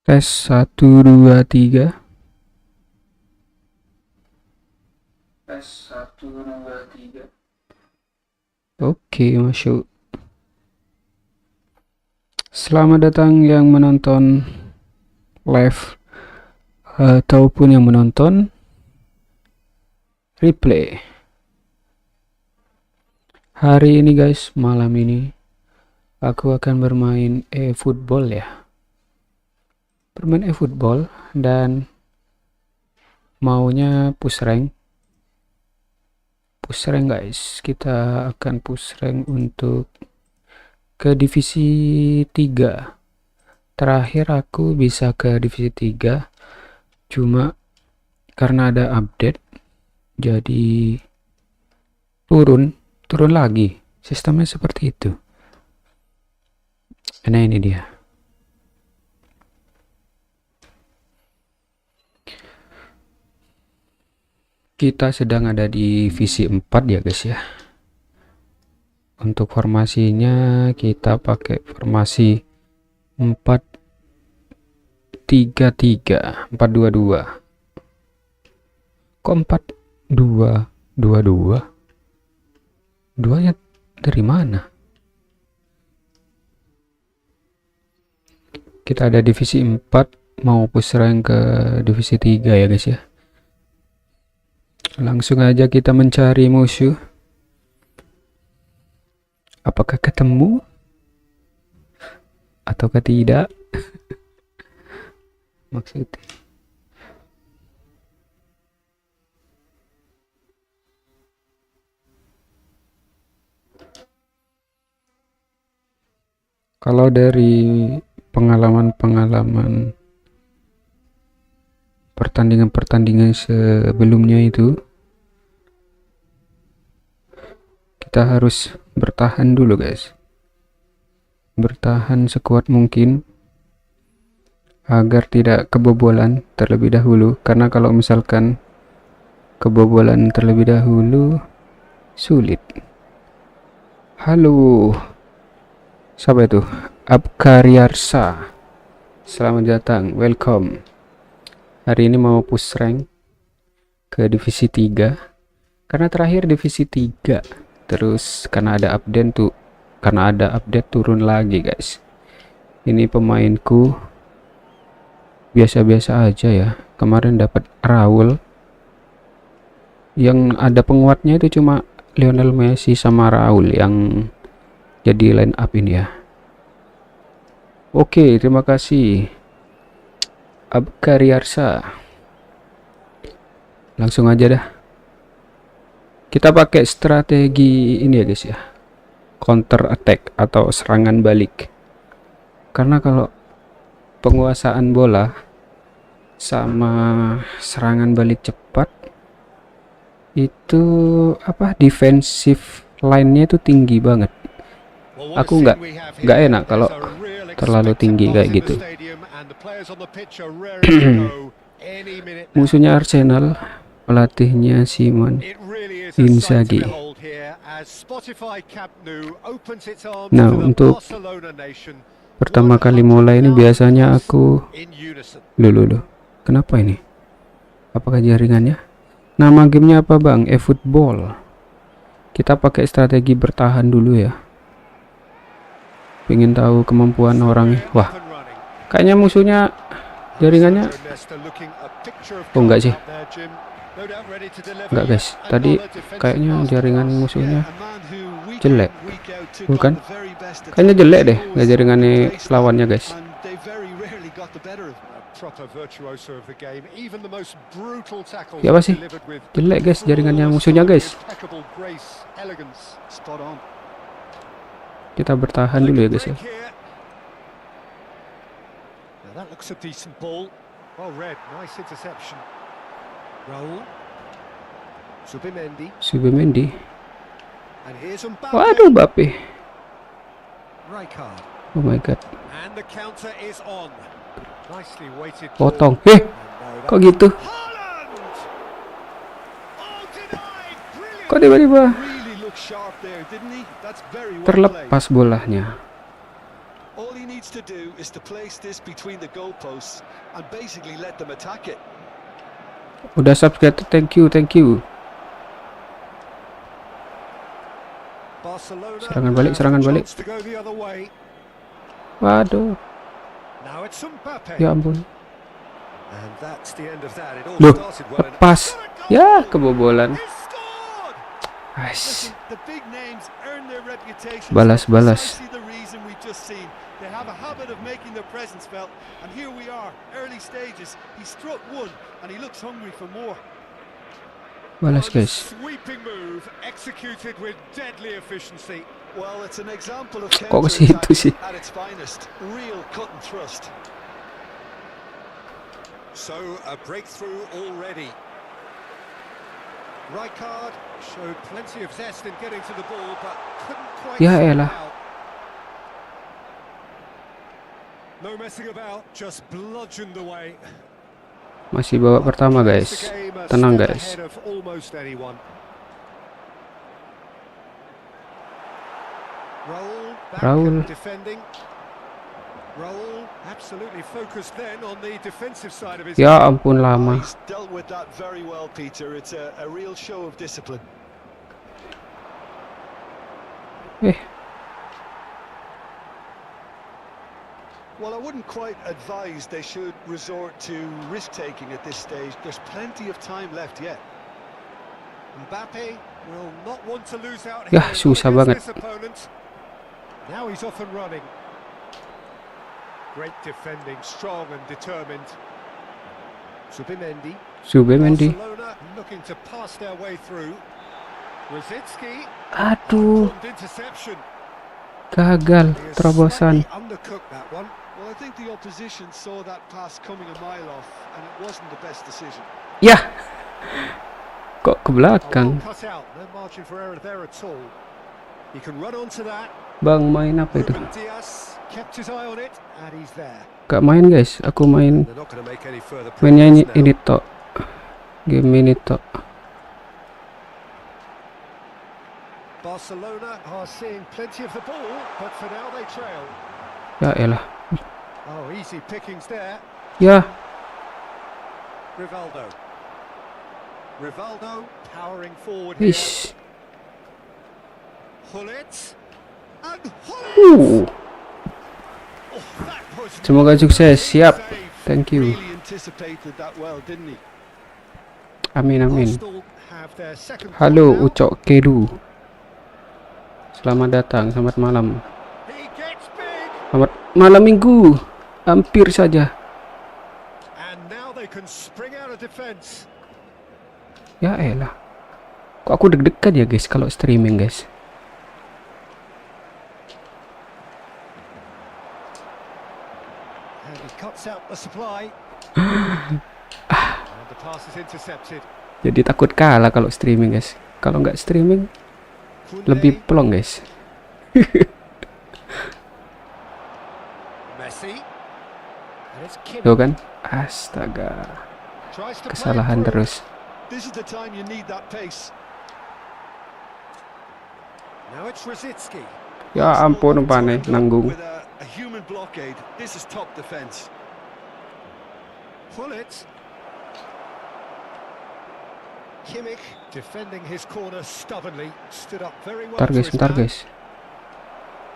Tes 1 2 3. Tes 1 2 3. Oke, masuk. Selamat datang yang menonton live ataupun yang menonton replay. Hari ini guys, malam ini aku akan bermain Efootball ya. Bermain Efootball dan maunya push rank. Push rank guys, kita akan push rank untuk ke divisi 3. Terakhir aku bisa ke divisi 3 cuma karena ada update jadi turun lagi. Sistemnya seperti itu. Nah, ini dia. Kita sedang ada di divisi 4 ya guys ya. Untuk formasinya kita pakai formasi 4-3-3, 4-2-2. Kok 4-2-2-2? Duanya dari mana? Kita ada divisi 4 mau push rank ke divisi 3 ya guys ya. Langsung aja kita mencari musuh. Apakah ketemu ataukah tidak? Maksudnya kalau dari pengalaman pertandingan sebelumnya itu kita harus bertahan dulu guys, bertahan sekuat mungkin agar tidak kebobolan terlebih dahulu, karena kalau misalkan kebobolan terlebih dahulu sulit. Halo, siapa itu? Apa Kabar, selamat datang, welcome. Hari ini mau push rank ke divisi 3 karena terakhir divisi 3. Terus karena ada update turun lagi guys. Ini pemainku biasa-biasa aja ya. Kemarin dapat Raul yang ada penguatnya itu cuma Lionel Messi sama Raul yang jadi line up ini ya. Oke, terima kasih Apa Kabar. Langsung aja dah. Kita pakai strategi ini ya guys ya, counter attack atau serangan balik. Karena kalau penguasaan bola sama serangan balik cepat itu defensive line-nya itu tinggi banget. Aku nggak enak kalau terlalu tinggi kayak gitu. Musuhnya Arsenal, pelatihnya Simon Inzaghi. Nah, untuk pertama kali mulai ini biasanya aku dulu. Kenapa ini? Apakah jaringannya? Nama gamenya apa bang? Efootball. Kita pakai strategi bertahan dulu ya. Pengen tahu kemampuan orang. Wah, kayaknya musuhnya jaringannya. Oh enggak sih. Enggak guys, tadi kayaknya jaringan musuhnya jelek. Bukan? Kayaknya jelek deh, nggak jaringannya lawannya guys. Siapa sih? Jelek guys jaringannya musuhnya guys. Kita bertahan dulu ya guys ya. Subimendi. Waduh, Bape. Oh my god. Potong. Kok gitu? Kok tiba-tiba terlepas bolanya? needs to do is to place this between the goalposts and basically let them attack it. Udah subscribe, thank you. Serangan balik. Waduh. Ya ampun. Loh, lepas. Ya, kebobolan. Ais. Balas. They have a habit of making their presence felt, and here we are, early stages. He struck one, and he looks hungry for more. Balas, guys. Sweeping move executed with deadly efficiency. Well, it's an example of Kok ke situ sih? at its finest. Real cut and thrust. So a breakthrough already. Rijkaard showed plenty of zest in getting to the ball, but couldn't quite. Ya elah. No messing about, just bludgeoned away. Masih babak pertama, guys. Tenang, guys. Raul. Ya ampun, lama. Well, I wouldn't quite advise they should resort to risk-taking at this stage. There's plenty of time left yet. Mbappe will not want to lose out here. Ya, susah banget. Now he's off and running. Great defending, strong and determined. Subimendi. Barcelona looking to pass their way through. Rosicki. Aduh. Interception. Gagal terobosan. Well, I think the opposition saw that pass coming a mile off, and it wasn't the best decision. Ya. Kok ke belakang? Bang, main apa itu? Gak main, guys. Aku mainnya ini tok. Game ini tok. Barcelona are seeing plenty of the ball, but for now they trail. Ya elah. Oh, easy pickings there. Ya. Rivaldo powering forward here. Ish. Hullet. Semoga sukses. Siap. Thank you. Amin. Halo Ucok Kedu. Selamat datang, selamat malam. Selamat malam minggu. Hampir saja. Ya elah. Kok aku deg-degan ya, guys, kalau streaming, guys. Jadi takut kalah kalau streaming, guys. Kalau nggak streaming lebih plong, guys. Tuh kan, astaga, kesalahan terus. Ya ampun, pane nanggung. Bentar guys.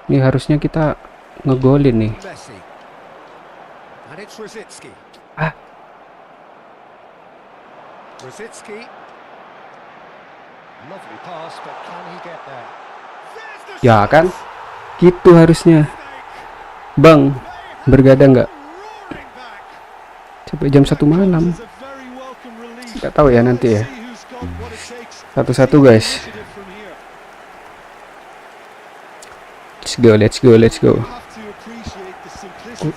Ini harusnya kita ngegolin nih. Ah. Ya kan? Gitu harusnya. Bang, bergadang nggak? Sampai jam 1 malam. Nggak tahu ya nanti ya. Satu-satu guys. Let's go.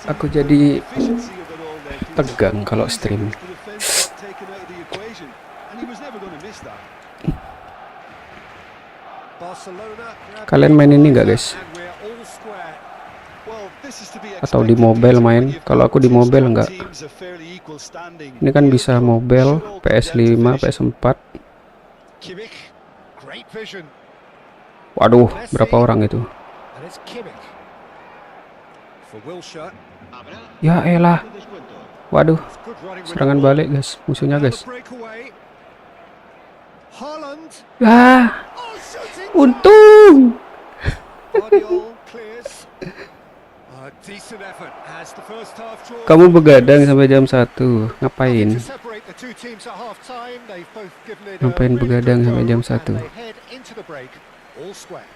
Aku jadi tegang kalau stream. Kalian main ini nggak guys? Atau di mobile main? Kalau aku di mobile nggak. Ini kan bisa mobile, PS5, PS4. Waduh, berapa orang itu? For Wilshere. Ya elah. Waduh, Good running with the serangan ball. balik guys, musuhnya Now the guys. breakaway. Haaland. Ah, Oh, shooting untung. Guardiola clears. A decent effort as the first half draws. Kamu begadang sampai jam 1. Nothing Ngapain? to separate the two teams at half time. They've both given it a Ngapain really begadang good sampai go, jam and 1? they head into the break all square.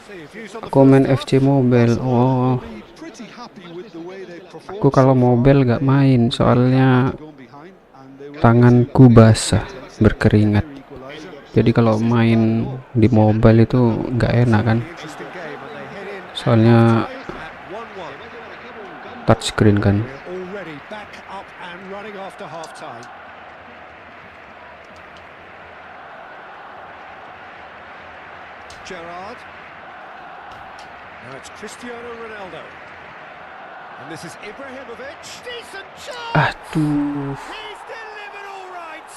See, views on the Aku main first FC half. Mobile. Oh, Be pretty happy with the way they performed aku kalau so far. mobile gak They main were soalnya going behind and they were able tanganku to basah get berkeringat. their equalizer. Jadi kalau main di mobile itu nggak enak kan? Really interesting game, and they head in at Soalnya half-time at 1-1. touchscreen kan. We're already back up and running after half-time. Gerrard. Now it's Cristiano Ronaldo. And this is Ibrahimovic. Decent chance! Aduh. He's delivered all right!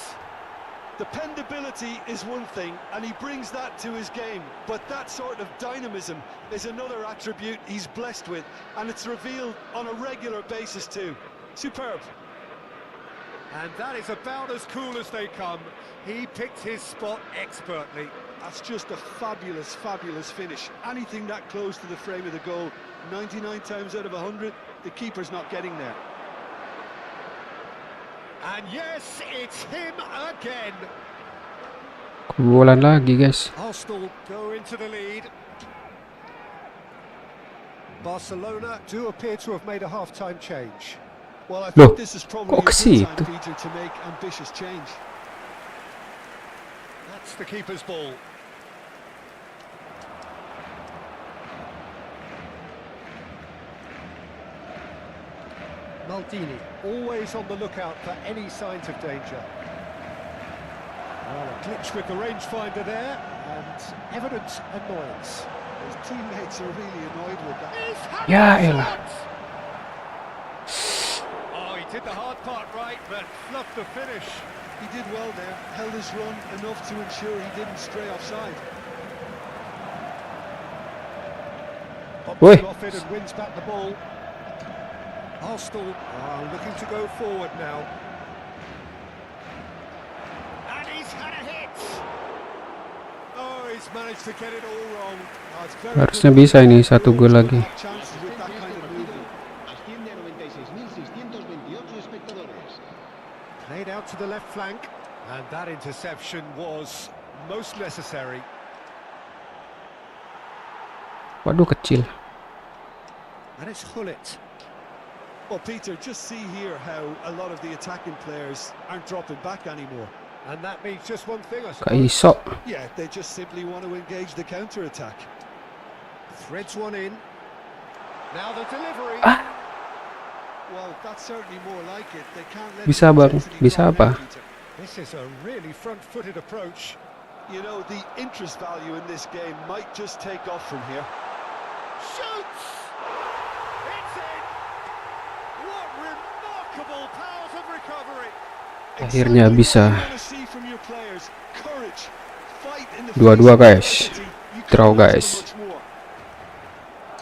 Dependability is one thing, and he brings that to his game. But that sort of dynamism is another attribute he's blessed with, and it's revealed on a regular basis too. Superb. And that is about as cool as they come. He picked his spot expertly. That's just a fabulous, fabulous finish. Anything that close to the frame of the goal, 99 times out of 100, the keeper's not getting there. And yes, it's him again. Kebobolan lagi guys. Arsenal go into the lead. Barcelona do appear to have made a half-time change. Well, I Loh, think this is probably kok a ke good time, situ? Peter, to make ambitious change. That's the keeper's ball. Maldini, always on the lookout for any signs of danger. Well, a glitch with the rangefinder there, and evident annoyance. His teammates are really annoyed with that. Ya elah. Oh, he did the hard part right, but fluffed the finish. He did well there, held his run enough to ensure he didn't stray offside. Oi. Pops off it and wins back the ball. Arsenal are looking to go forward now. And he's had a hit. Oh, he's managed to get it all wrong. Oh, it's very Harusnya good. bisa ini 1 gol lagi. Chances with that kind of movement. Played out to the left flank, and that interception was most necessary. Waduh kecil. And it's Hullet. Well, Peter, just see here how a lot of the attacking players aren't dropping back anymore. And that means just one thing, I Gak suppose. iso. Yeah, they just simply want to engage the counter-attack. Threads one in. Now the delivery. Ah. Well, that's certainly more like it. They can't let Bisa the bang, intensity bisa drop apa? now, Peter. This is a really front-footed approach. You know, the interest value in this game might just take off from here. Shoots! It's in! What remarkable powers of recovery! Akhirnya bisa. Dua-dua guys. Draw guys.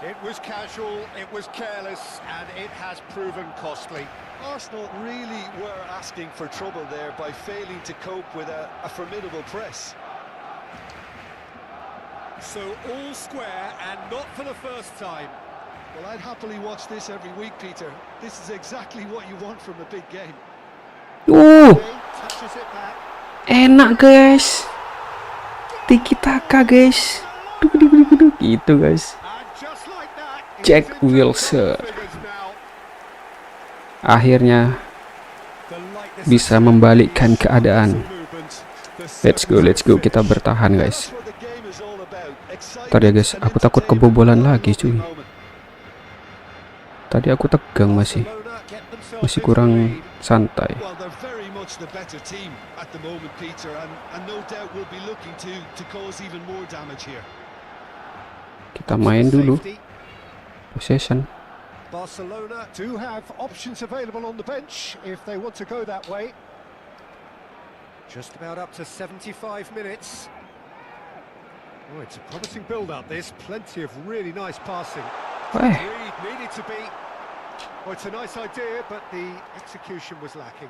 It was casual, it was careless, and it has proven costly. Arsenal really were asking for trouble there by failing to cope with a formidable press. So all square, and not for the first time. Well, I'd happily watch this every week, Peter. This is exactly what you want from a big game. Touches it back. Enak guys. Tiki taka guys. Gitu guys. And just like that, Jack it's into Wilshere. double figures now. Akhirnya The lightness bisa of membalikkan the keadaan. movement, the Let's go, kita finish. bertahan guys. That's what the game is all about. Ntar ya guys, Excitement aku takut and kebobolan entertainment lagi in cuy. every moment. Tadi aku tegang masih Barcelona get themselves masih into kurang the lead. santai. Well, they're very much the better team at the moment, Peter, and no doubt will be looking to cause even more damage here. Kita main dulu Safety. possession. Barcelona do have options available on the bench if they want to go that way. Just about up to 75 minutes. Oh, it's a promising build-up, this. Plenty of really nice passing. Eh, Reed needed to be. Well, it's a nice idea, but the execution was lacking.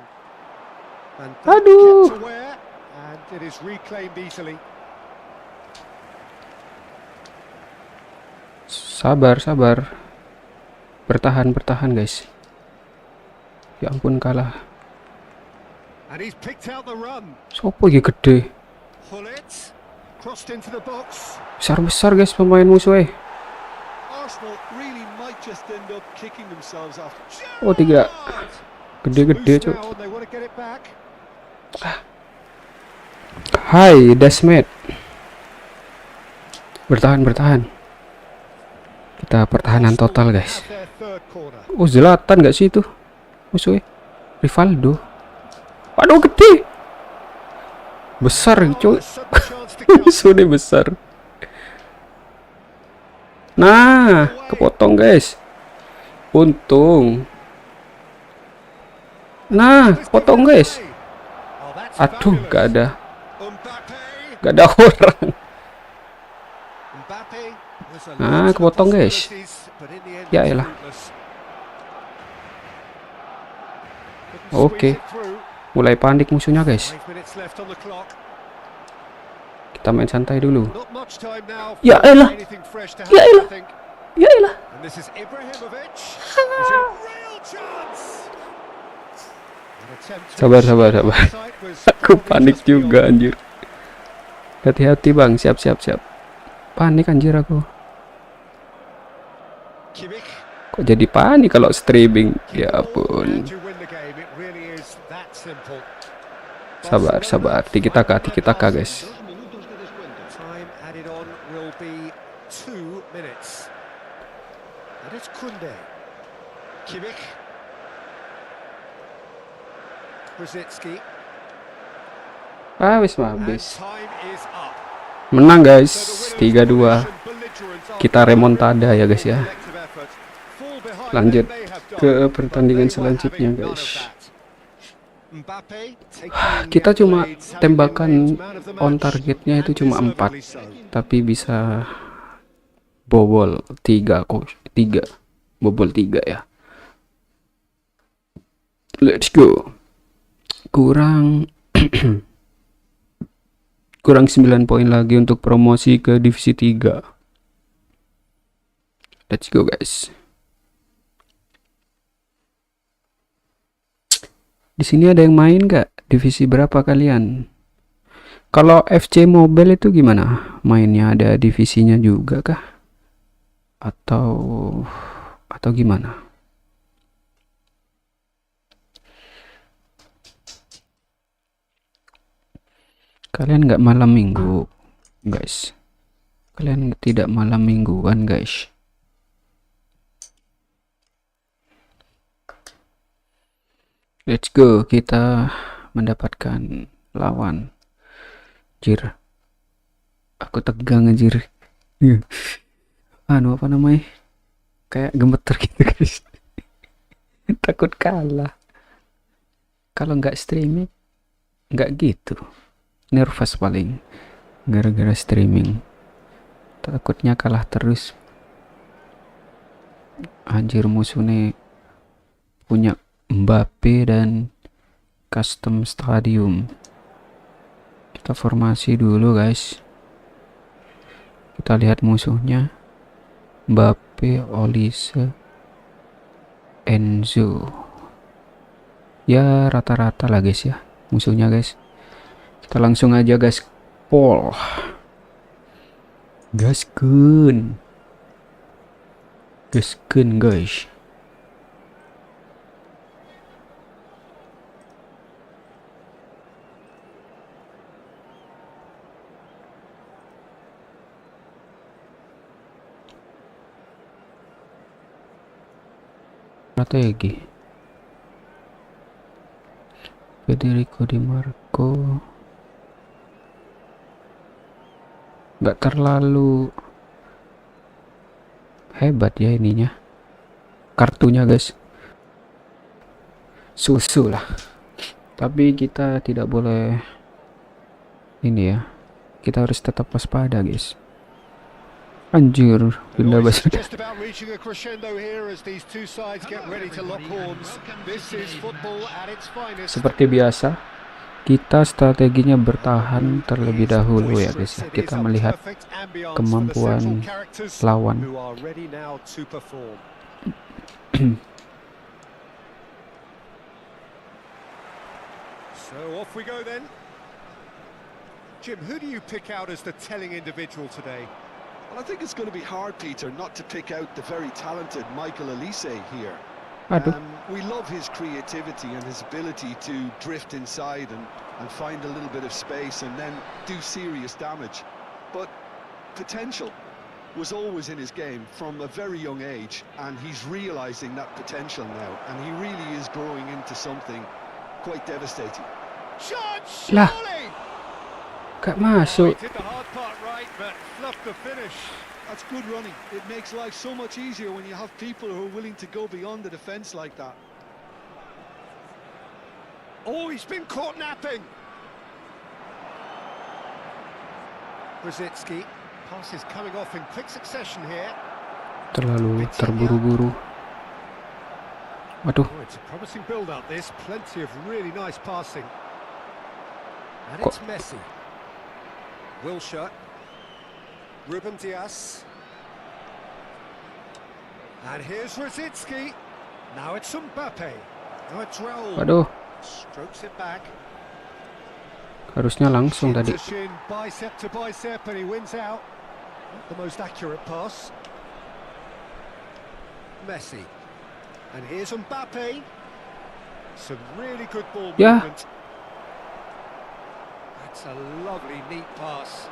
And that aduh. kept aware, and it is reclaimed easily. Sabar, sabar. Bertahan, bertahan guys. Ya ampun kalah. And he's picked out the run. Sopo ya gede. Hullet crossed into the box. Besar-besar guys pemain musuh eh. Arsenal really might just end up kicking themselves off. Oh, 3. Gede-gede, cuk. Now, they want to get it back. Hai, Desmet. Bertahan, bertahan. Kita pertahanan total guys. Have their third corner. Oh, Zlatan gak sih itu musuhnya? Rivaldo. Aduh, gede. Besar cuy. A sudden chance to counter. Musuhnya besar. Nah, kepotong guys. Untung. Nah, kepotong guys. Oh, that's Aduh, fabulous. gak ada. Mbappe. Gak ada orang. Mbappe was a Ah, lot of kepotong, guys. possibilities, but in the end Ya it's elah. fruitless. Couldn't Oke. squeeze it through. Mulai panik musuhnya guys. 5 minutes left on the clock. Kita main santai dulu. Not much time now Ya for elah. anything fresh to Ya happen, elah. I think. Ya elah. And this is Ibrahimovic. He's in real chance. An attempt to Sabar, sabar, sabar. offside was Aku probably panik just beyond. juga anjir. Hati-hati bang, siap, siap, siap. Panik anjir aku. Kimmich. Kok jadi panik kalau streaming? Ya Keep the ball ampun. and you win the game. It really is that simple. Sabar, sabar. Tiki-taka guys. Time added on will be 2 minutes. And it's Kunde. Kimmich. Brzezinski. Ah, wis And habis. time is up. Menang guys, So the winner is 3-2. Croatian belligerents after Kita remontada ya guys ya. collective effort. Fall behind Lanjut and they have done, ke but pertandingan they were selanjutnya having none guys. of that. Mbappe taking Kita cuma accolades, having been tembakan named man of the on match, targetnya itu and cuma 4, deservedly so. tapi bisa bobol 3 kok. 3. Bobol 3 ya. Let's go. Kurang kurang 9 poin lagi untuk promosi ke divisi 3. Let's go guys. Di sini ada yang main gak? Divisi berapa kalian? Kalau FC Mobile itu gimana? Mainnya ada divisinya juga kah? Atau gimana? Kalian nggak malam minggu, guys? Kalian tidak malam mingguan, guys? Let's go, kita mendapatkan lawan. Jir, aku tegang anjir. Anu apa namanya? Kayak gemeter gitu guys. Takut kalah. Kalau nggak streaming, nggak gitu. Nervous paling. Gara-gara streaming. Takutnya kalah terus. Anjir musuhnya punya Mbappe dan custom stadium. Kita formasi dulu guys. Kita lihat musuhnya. Mbappe, Olise, Enzo. Ya rata-rata lah guys ya musuhnya guys. Kita langsung aja guys. Paul. Gaskeun. Gaskeun guys. Strategi Federico Di Marco nggak terlalu hebat ya ininya, kartunya guys, susu lah, tapi kita tidak boleh ini ya, kita harus tetap waspada guys. Anjir, pindah Noise is bas. just about reaching a crescendo here as these two sides get ready to lock horns. This is football at its finest. Seperti biasa, kita strateginya bertahan terlebih dahulu ya guys ya. Kita melihat kemampuan lawan. Who are ready now to perform. So off we go then. Jim, who do you pick out as the telling individual today? Well, I think it's going to be hard, Peter, not to pick out the very talented Michael Elise here. Aduh, We love his creativity and his ability to drift inside and find a little bit of space and then do serious damage. But potential was always in his game from a very young age, and he's realizing that potential now, and he really is growing into something quite devastating. Chance, Lah. surely! gak masuk. Did the hard part right, but fluffed the finish. That's good running. It makes life so much easier when you have people who are willing to go beyond the defence like that. Oh, he's been caught napping. Brzezinski, passes coming off in quick succession here. Terlalu terburu-buru. Waduh, Oh, it's a promising build-up. This plenty of really nice passing. And Kok- it's Messi. Wilshere. Ruben Dias. And here's Brzezinski. Now it's Mbappe. Now it's Raul. waduh, Strokes it back. harusnya langsung Shin tadi. to shin, bicep to bicep, and he wins out. Not the most accurate pass. Messi. And here's Mbappe. Some really good ball Yeah. movement. That's a lovely, neat pass.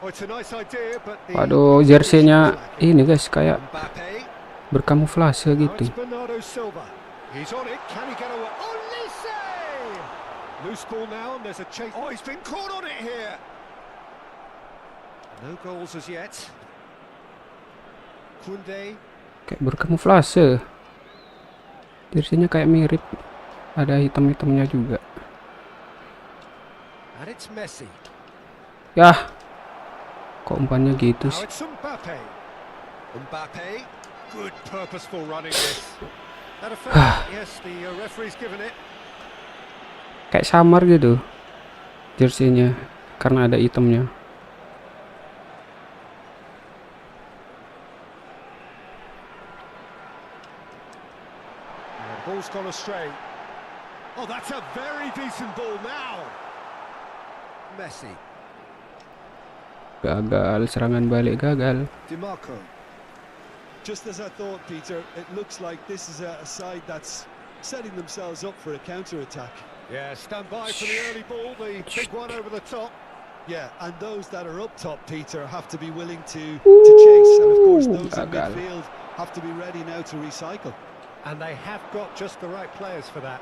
Oh, it's a nice idea, but the Waduh, jersey-nya ini guys kayak Mbappe. berkamuflase Now gitu. it's Bernardo Silva. He's on it. Can he get away? Oh, Lise! Loose ball now, and there's a chase. Oh, he's been caught on it here. No goals as yet. Kunde. Kayak berkamuflase. Jersey-nya kayak mirip. Ada hitam-hitamnya juga. And it's Messi. Yah, kok umpannya gitu Now sih? it's Mbappe. Mbappe. Good purposeful running this. That a foul? Yes, the referee's given it. Kayak samar gitu jersey-nya karena ada hitamnya. And ball's gone astray. Oh, that's a very decent ball now. Messi. Gagal, serangan balik gagal. DiMarco. Just as I thought, Peter, it looks like this is a side that's setting themselves up for a counter-attack. Yeah, stand by for the early ball, the big one over the top. Yeah, and those that are up top, Peter, have to be willing to chase. And of course, those in gagal. midfield have to be ready now to recycle. And they have got just the right players for that.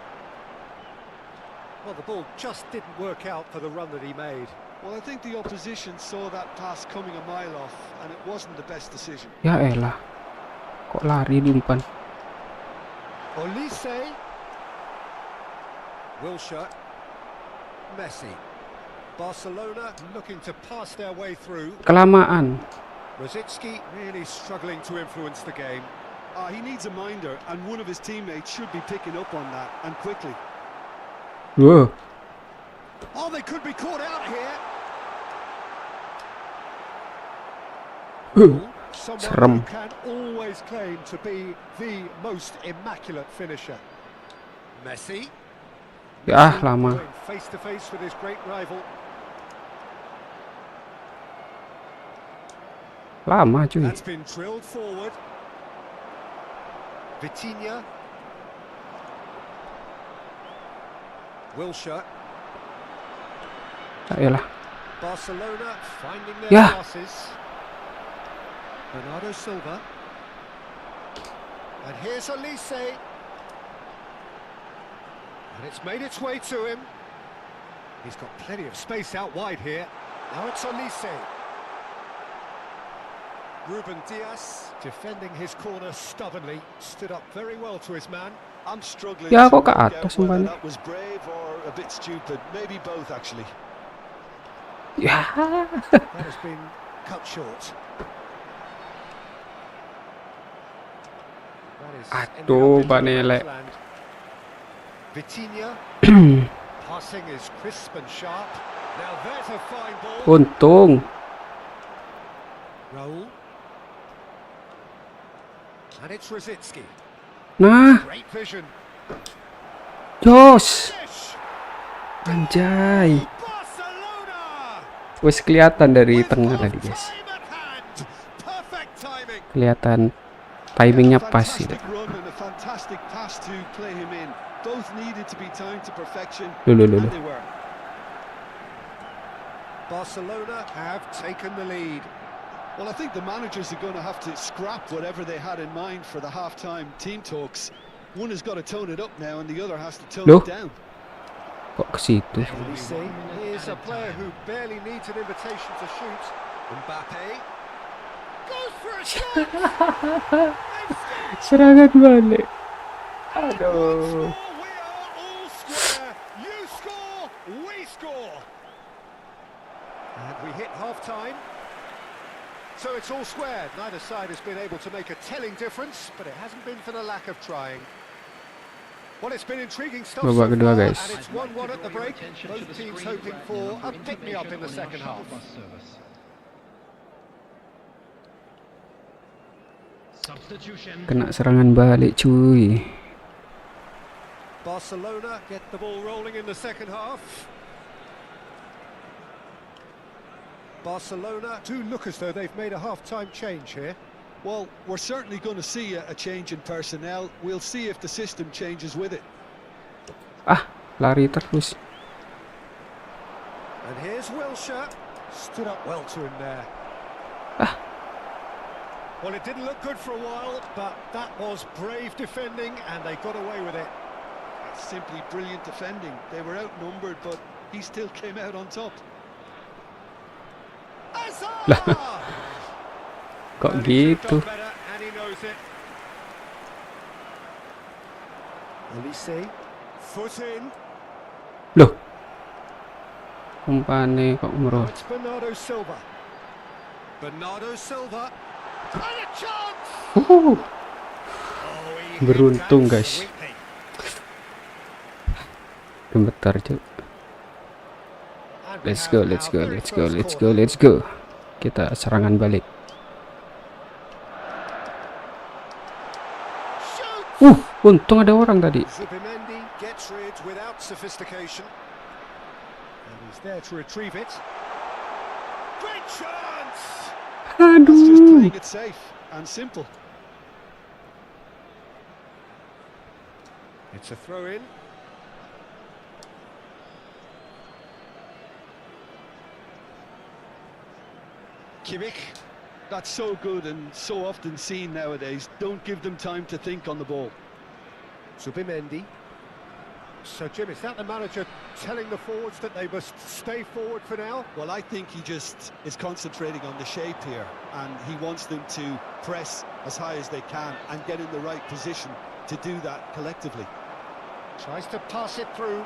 Well, the ball just didn't work out for the run that he made. Well, I think the opposition saw that pass coming a mile off, and it wasn't the best decision. Ya elah, kok lari di umpan? Olise. Wilshere. Messi. Barcelona looking to pass their way through. Kelamaan. Brzezinski really struggling to influence the game. He needs a minder, and one of his teammates should be picking up on that, and quickly. Wow. Oh, they could be caught out here. Someone Serem. who can always claim to be the most immaculate finisher. Messi. Ya lama. Going face to face with his great rival. Lama cuy. That's been drilled forward. Vitinha. Wilshere. Ya elah. Barcelona finding their Yeah. passes. Bernardo Silva. And here's Olise. And it's made its way to him. He's got plenty of space out wide here. Now it's Olise. Ruben Dias defending his corner stubbornly. Stood up very well to his man. I'm struggling Ya, to kok ke work atas out whether umpannya? that was brave or a bit stupid. Maybe both, actually. Ya, That has been cut short. That is ending aduh, up into Pak the Nele. man's land. Vitinha. Passing is crisp and sharp. Now there's a fine ball. Untung. Raul. And it's Rosicki. Nah, Great vision. Jos. Dish. Anjay. Barcelona. Wes kelihatan dari With tengah half tadi, guys. time at hand. Perfect timing. Kelihatan timingnya pas gitu. Fantastic run and a fantastic pass to play him in. Both needed to be timed to perfection, Loh. and they were. Barcelona have taken the lead. Well, I think the managers are going to have to scrap whatever they had in mind for the half-time team talks. One has got to tone it up now, and the other has to tone Loh? it down. Kok ke situ? Divisi. Here's a player who barely needs an invitation to shoot. Mbappe goes for a shot. Serangan balik. Once Aduh. more, we are all square. You score, we score. And we hit half-time. So it's all square. Neither side has been able to make a telling difference, but it hasn't been for the lack of trying. Well, it's been intriguing stuff so Babak kedua, far, guys. and it's 1-1 at the break. Both teams hoping for a pick-me-up in the second half. Kena serangan balik, cuy. Barcelona get the ball rolling in the second half. Barcelona do look as though they've made a half-time change here. Well, we're certainly going to see a change in personnel. We'll see if the system changes with it. Ah, lari terus. And here's Wilshere. Stood up well to him there. Ah. Well, it didn't look good for a while, but that was brave defending, and they got away with it. Simply brilliant defending. They were outnumbered, but he still came out on top. Kok gitu? And he knows it. Elise, foot in. Loh. Umpane kok Now meroh. it's Bernardo Silva. Bernardo Silva. And a chance! Uhuh. Oh, he Beruntung, hit that guys. sweetly. Gemetar, cuy. And we Let's have go, our let's go, very let's go, first let's go, corner. let's go. Kita serangan balik. Shoots! Untung ada orang tadi. Zubimendi gets rid without sophistication. And he's there to retrieve it. Great chance! That's just Aduh. playing it safe and simple. It's a throw-in. Kimmich. That's so good and so often seen nowadays. Don't give them time to think on the ball. Zubimendi. So, Jim, is that the manager telling the forwards that they must stay forward for now? Well, I think he just is concentrating on the shape here, and he wants them to press as high as they can and get in the right position to do that collectively. Tries to pass it through.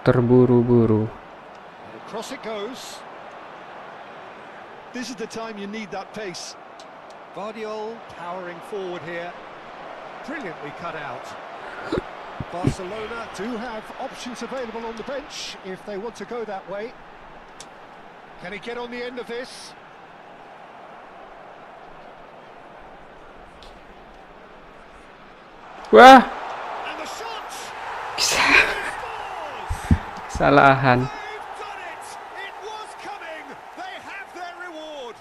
Terburu-buru. And across it goes. This is the time you need that pace. Guardiola powering forward here. Brilliantly cut out. Barcelona do have options available on the bench if they want to go that way. Can he get on the end of this? Wah, And the shot! kesalahan. They've done it! It was coming! They have their reward!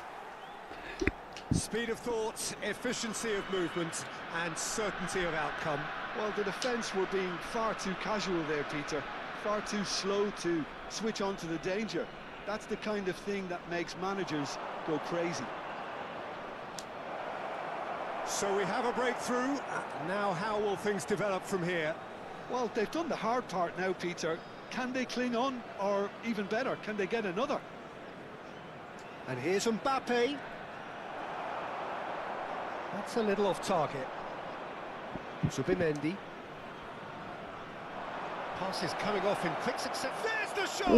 Speed of thought, efficiency of movement, and certainty of outcome. Well, the defence were being far too casual there, Peter. Far too slow to switch on to the danger. That's the kind of thing that makes managers go crazy. So we have a breakthrough. Now how will things develop from here? Well, they've done the hard part now, Peter. Can they cling on, or even better, can they get another? And here's Mbappe. That's a little off target. Zubimendi. Passes coming off in quick succession. There's the shot!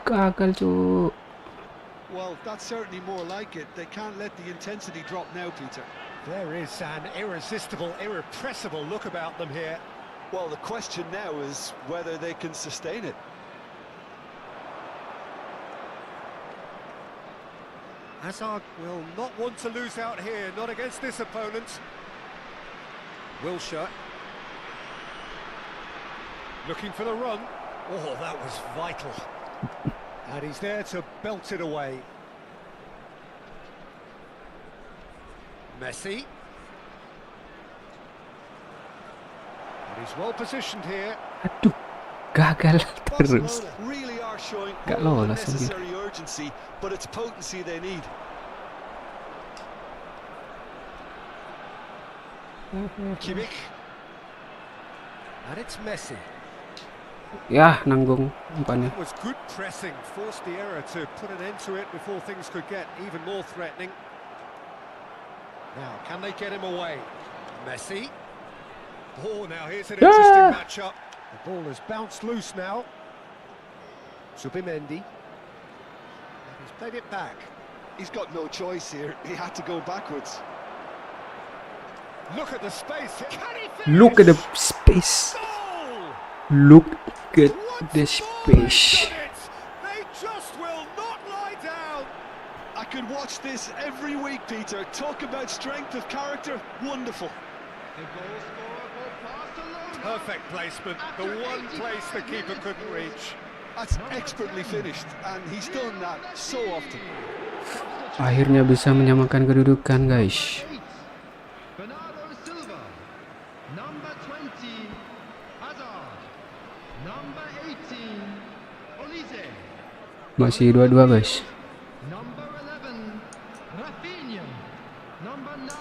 Gagal cuk. Well, that's certainly more like it. They can't let the intensity drop now, Peter. There is an irresistible, irrepressible look about them here. Well, the question now is whether they can sustain it. Hazard will not want to lose out here, not against this opponent. Wilshere. Looking for the run. Oh, that was vital. And he's there to belt it away. Messi. And he's well positioned here. Aduh, gagal terus. Barcelona really are showing Gak all the lolos lagi. necessary urgency, but it's potency they need. Kimmich. And it's Messi. Ya, nanggung umpannya. It was good pressing, forced the error to put an end to it before things could get even more threatening. Now, can they get him away? Messi. Oh, now here's an interesting matchup. The ball has bounced loose now. Subimendi. And he's played it back. He's got no choice here. He had to go backwards. Look at the space. Can he finish? Look at the space. Goal! Look at Once the more space. they've done it. They just will not lie down. I could watch this every week, Peter. Talk about strength of character. Wonderful. Perfect placement. The one place the keeper couldn't reach. That's expertly finished, and he's done that so often. Akhirnya bisa menyamakan kedudukan, guys. Bernardo Silva, number 20, Hazard, number 18, Olise, Masih 2-2, guys. number 11, Rafinha, number 9,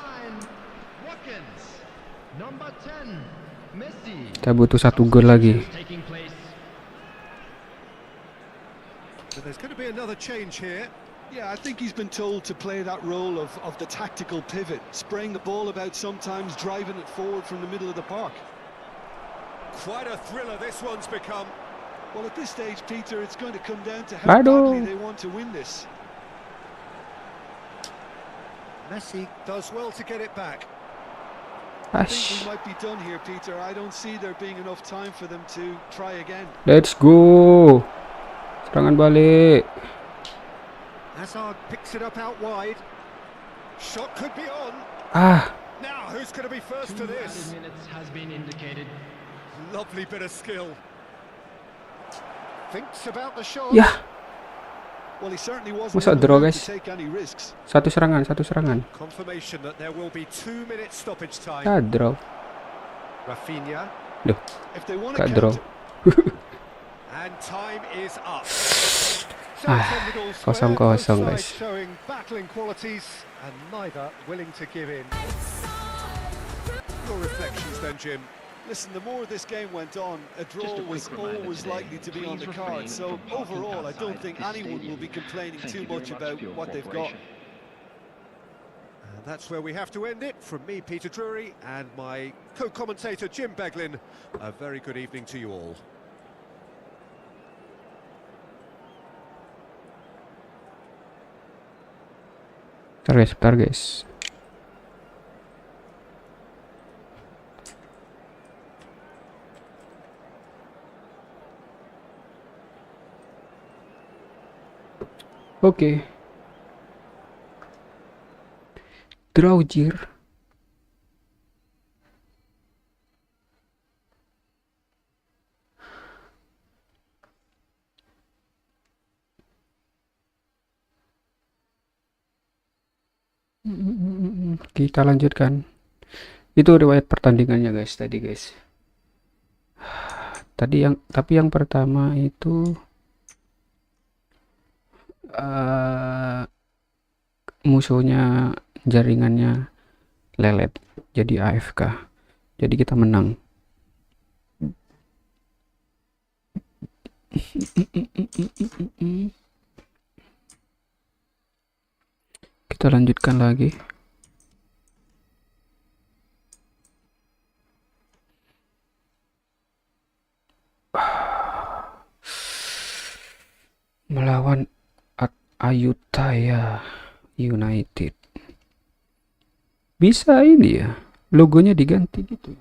Watkins, number 10, Messi. Kita butuh 1 gol lagi. Taking place. So there's going to be another change here. Yeah, I think he's been told to play that role of the tactical pivot, spraying the ball about sometimes, driving it forward from the middle of the park. Quite a thriller this one's become. Well, at this stage, Peter, it's going to come down to how badly they want to win this. Messi does well to get it back. I think we might be done here, Peter. I don't see there being enough time for them to try again. Let's go. Serangan balik. Hazard picks it up out wide. Shot could be on. Ah, Now, who's going to be first to this? Minutes has been indicated. Lovely bit of skill. Thinks about the shot. ya. Well, he certainly wasn't Masa in the draw, mood guys? to take any risks. Satu serangan, satu serangan. Confirmation that there will be 2 minutes stoppage time. Ah, draw. Rafinha. Duh, If they want to gak draw. counter, And time is up. So Ah, it's ended all square, 0-0, both sides guys. showing battling qualities and neither willing to give in. Your reflections then, Jim. listen, the more this game went on, a draw was always likely to be on the card. So overall, I don't think anyone will be complaining too much about what they've got. And that's where we have to end it. From me, Peter Drury, and my co-commentator, Jim Beglin. A very good evening to you all. Bentar guys. Oke. Draw jir. Kita lanjutkan. Itu riwayat pertandingannya guys tadi guys. Tapi yang pertama itu musuhnya jaringannya lelet jadi AFK. Jadi kita menang. Kita lanjutkan lagi. Ayutthaya United. Bisa ini ya, logonya diganti gitu.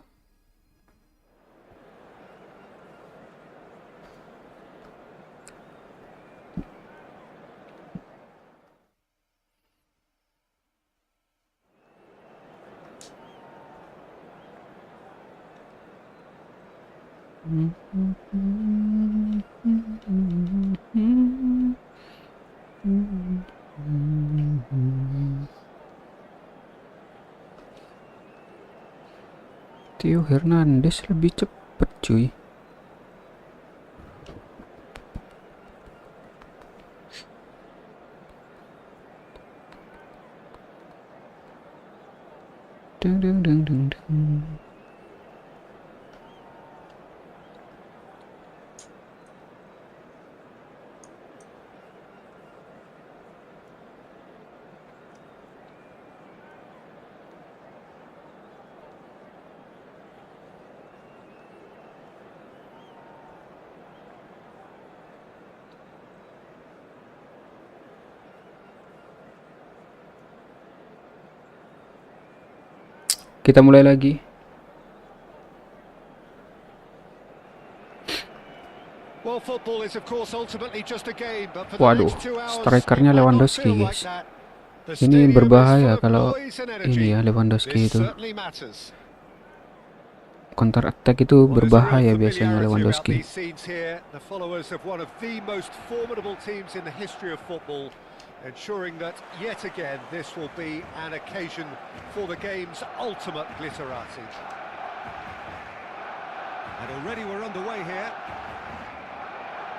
Theo Hernandez lebih cepet cuy. Deng deng deng deng deng. Kita mulai lagi. Well, football is of course ultimately just a game, but for the Waduh, next 2 hours, strikernya it might not Lewandowski, feel like guys. that. The Ini stadium is berbahaya full of kalau noise and ini energy. ya Lewandowski This itu. certainly matters. Counter attack itu Well, there's a real berbahaya biasanya familiarity about Lewandowski. these scenes here. The followers of one of the most formidable teams in the history of football, ensuring that yet again this will be an occasion for the game's ultimate glitterati. And already we're underway here.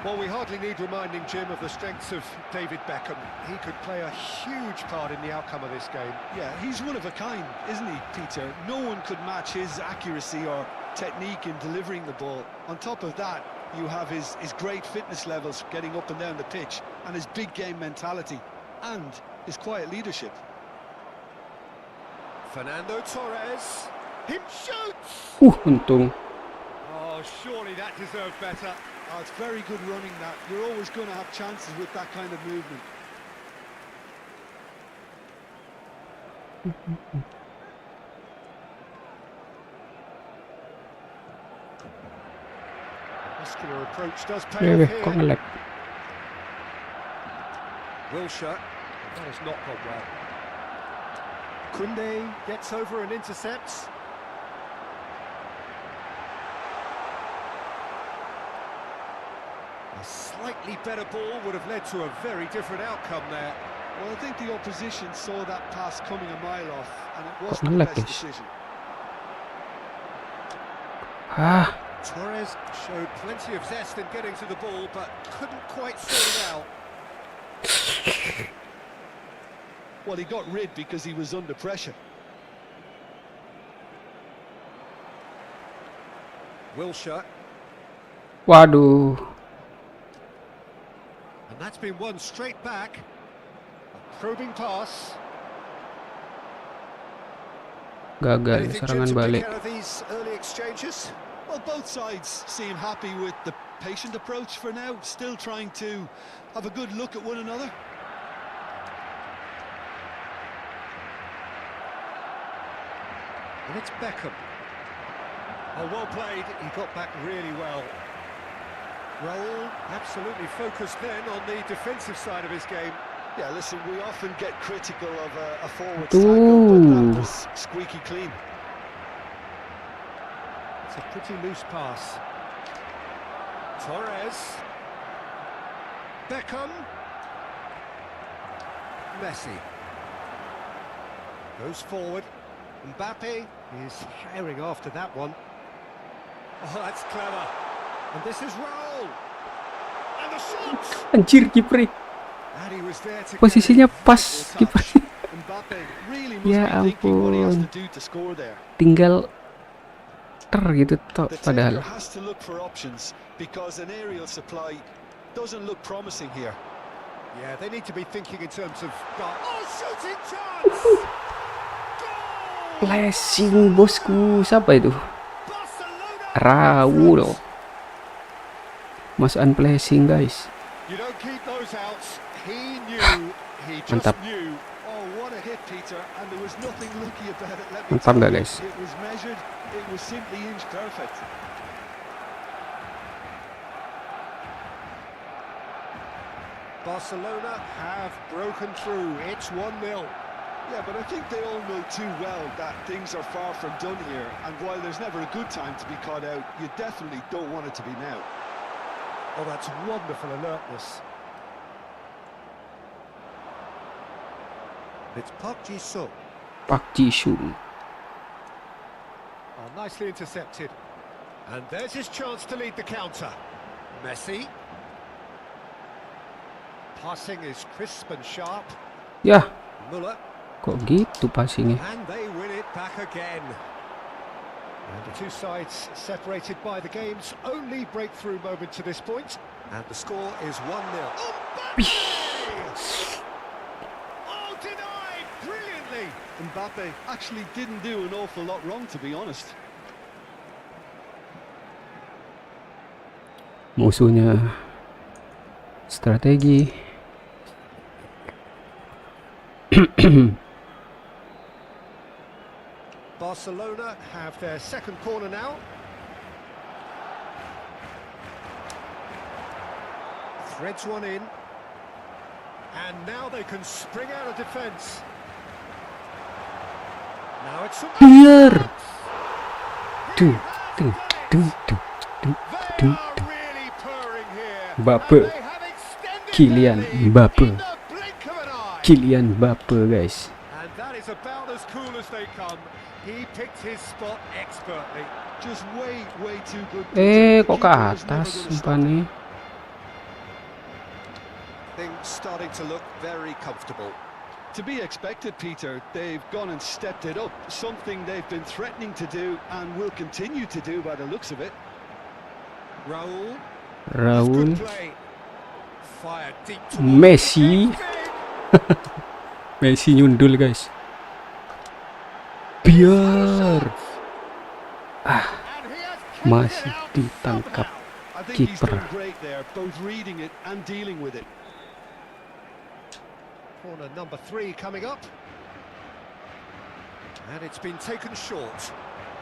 Well, we hardly need reminding, Jim, of the strengths of David Beckham. He could play a huge part in the outcome of this game. Yeah, he's one of a kind, isn't he, Peter? No one could match his accuracy or technique in delivering the ball. On top of that, you have his great fitness levels getting up and down the pitch, and his big game mentality, and his quiet leadership. Fernando Torres. Him shoots! Untung. Oh, surely that deserved better. Oh, it's very good running that. You're always going to have chances with that kind of movement. Muscular approach does pay off Kok here. nge-lag. Wilshere. That has not gone well. Kunde gets over and intercepts. A slightly better ball would have led to a very different outcome there. Well, I think the opposition saw that pass coming a mile off, and it wasn't Kok the nge-lag, best guys? decision. Torres showed plenty of zest in getting to the ball, but couldn't quite sort it out. Well, he got rid because he was under pressure. Wilshere. Waduh. And that's been won straight back. A probing pass. Gagal Anything, Jim, serangan to pick balik. out of these early exchanges? Well, both sides seem happy with the patient approach for now, still trying to have a good look at one another. And it's Beckham. Oh, well played. He got back really well. Raul absolutely focused then on the defensive side of his game. Yeah, listen, we often get critical of a forward's tackle, but that was squeaky clean. It's a pretty loose pass. Torres. Beckham. Messi. Goes forward. Mbappe is firing after that one. Oh, that's clever. And this is Raul. And the shot! Anjir, kiper. And he was there to Posisinya get a pas vital kiper. touch. Mbappe really must Ya be thinking what he has to ampun. do to score there. Tinggal gitu toh The padahal. taker has to look for options because an aerial supply doesn't look promising here. Yeah, they need to be thinking in terms of... Oh, shooting chance! Goal! Flashing bosku, siapa itu? Barcelona! Raul. Mas unflashing guys. You don't keep those out. He knew, he just Mantap. knew. Oh, what a hit, Peter, and there was nothing lucky about it. Let me Mantap tell nggak, you. guys? It was measured, it was simply inch perfect. Barcelona have broken through. It's 1-0. Yeah, but I think they all know too well that things are far from done here, and while there's never a good time to be caught out, you definitely don't want it to be now. Oh, that's wonderful alertness. It's Park Ji-sung. Pak Ji-sung. Oh, nicely intercepted. And there's his chance to lead the counter. Messi. Passing is crisp and sharp. Ya, Muller. kok gitu passingnya? And they win it back again. And the two sides separated by the game's only breakthrough moment to this point. And the score is 1-0. Oh, denied brilliantly. Mbappe actually didn't do an awful lot wrong, to be honest. Musuhnya strategi. Barcelona have their second corner now. Threads one in. And now they can spring out of defence. Now it's Biar. He Tuh, has tuh, done tuh, it. tuh, tuh, They tuh, are tuh. really purring here. Mbappe. And they have extended Kylian their lead Mbappe. in the blink of an eye. Kylian Mbappe, guys. And that is about as cool as they come. He picked his spot expertly. Just way too good. Peter. The Kok ke keeper was never atas gonna stop umpan him. nih? Things starting to look very comfortable. To be expected, Peter. They've gone and stepped it up, something they've been threatening to do and will continue to do by the looks of it. Raul. Raul, Good play. Fired deep towards Messi. the big. Messi nyundul, guys. Biar. And he has kept Masih it out ditangkap somehow. I think he's kiper. done great there, both reading it and dealing with it. Corner number 3 coming up. And it's been taken short.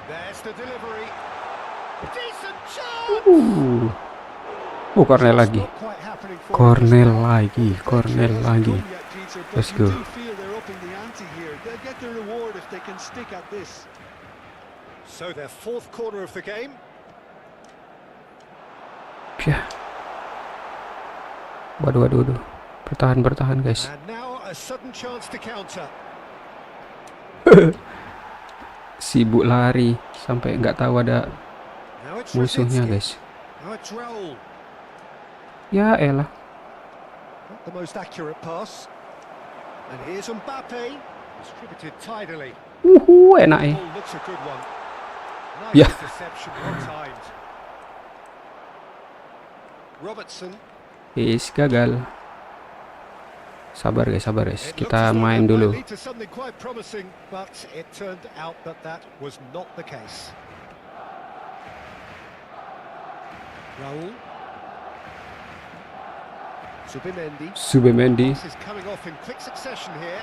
There's the delivery. Decent chance! Corner lagi. Not quite happening for him. Corner lagi, corner Hasn't lagi. come yet, Peter, but Let's you go. do feel they're upping the ante here. They'll get their reward if they can stick at this. So their fourth corner of the game. Ya. Waduh, waduh, waduh. Bertahan, bertahan, guys. And now a sudden chance to counter. Sibuk lari sampai nggak tahu ada Now it's musuhnya, Rosicki. guys. Now it's Raul. Ya elah. Not the most accurate pass. And here's Mbappe. Distributed tidily. Enak ya. Oh, looks a good one. Nice Yeah. interception, well timed. Robertson. Gagal. Sabar guys, sabar guys. It looked Kita as though main that dulu. might lead to something quite promising, but it turned out that that was not the case. Raul. Subimendi. Subimendi. This is coming off in quick succession here.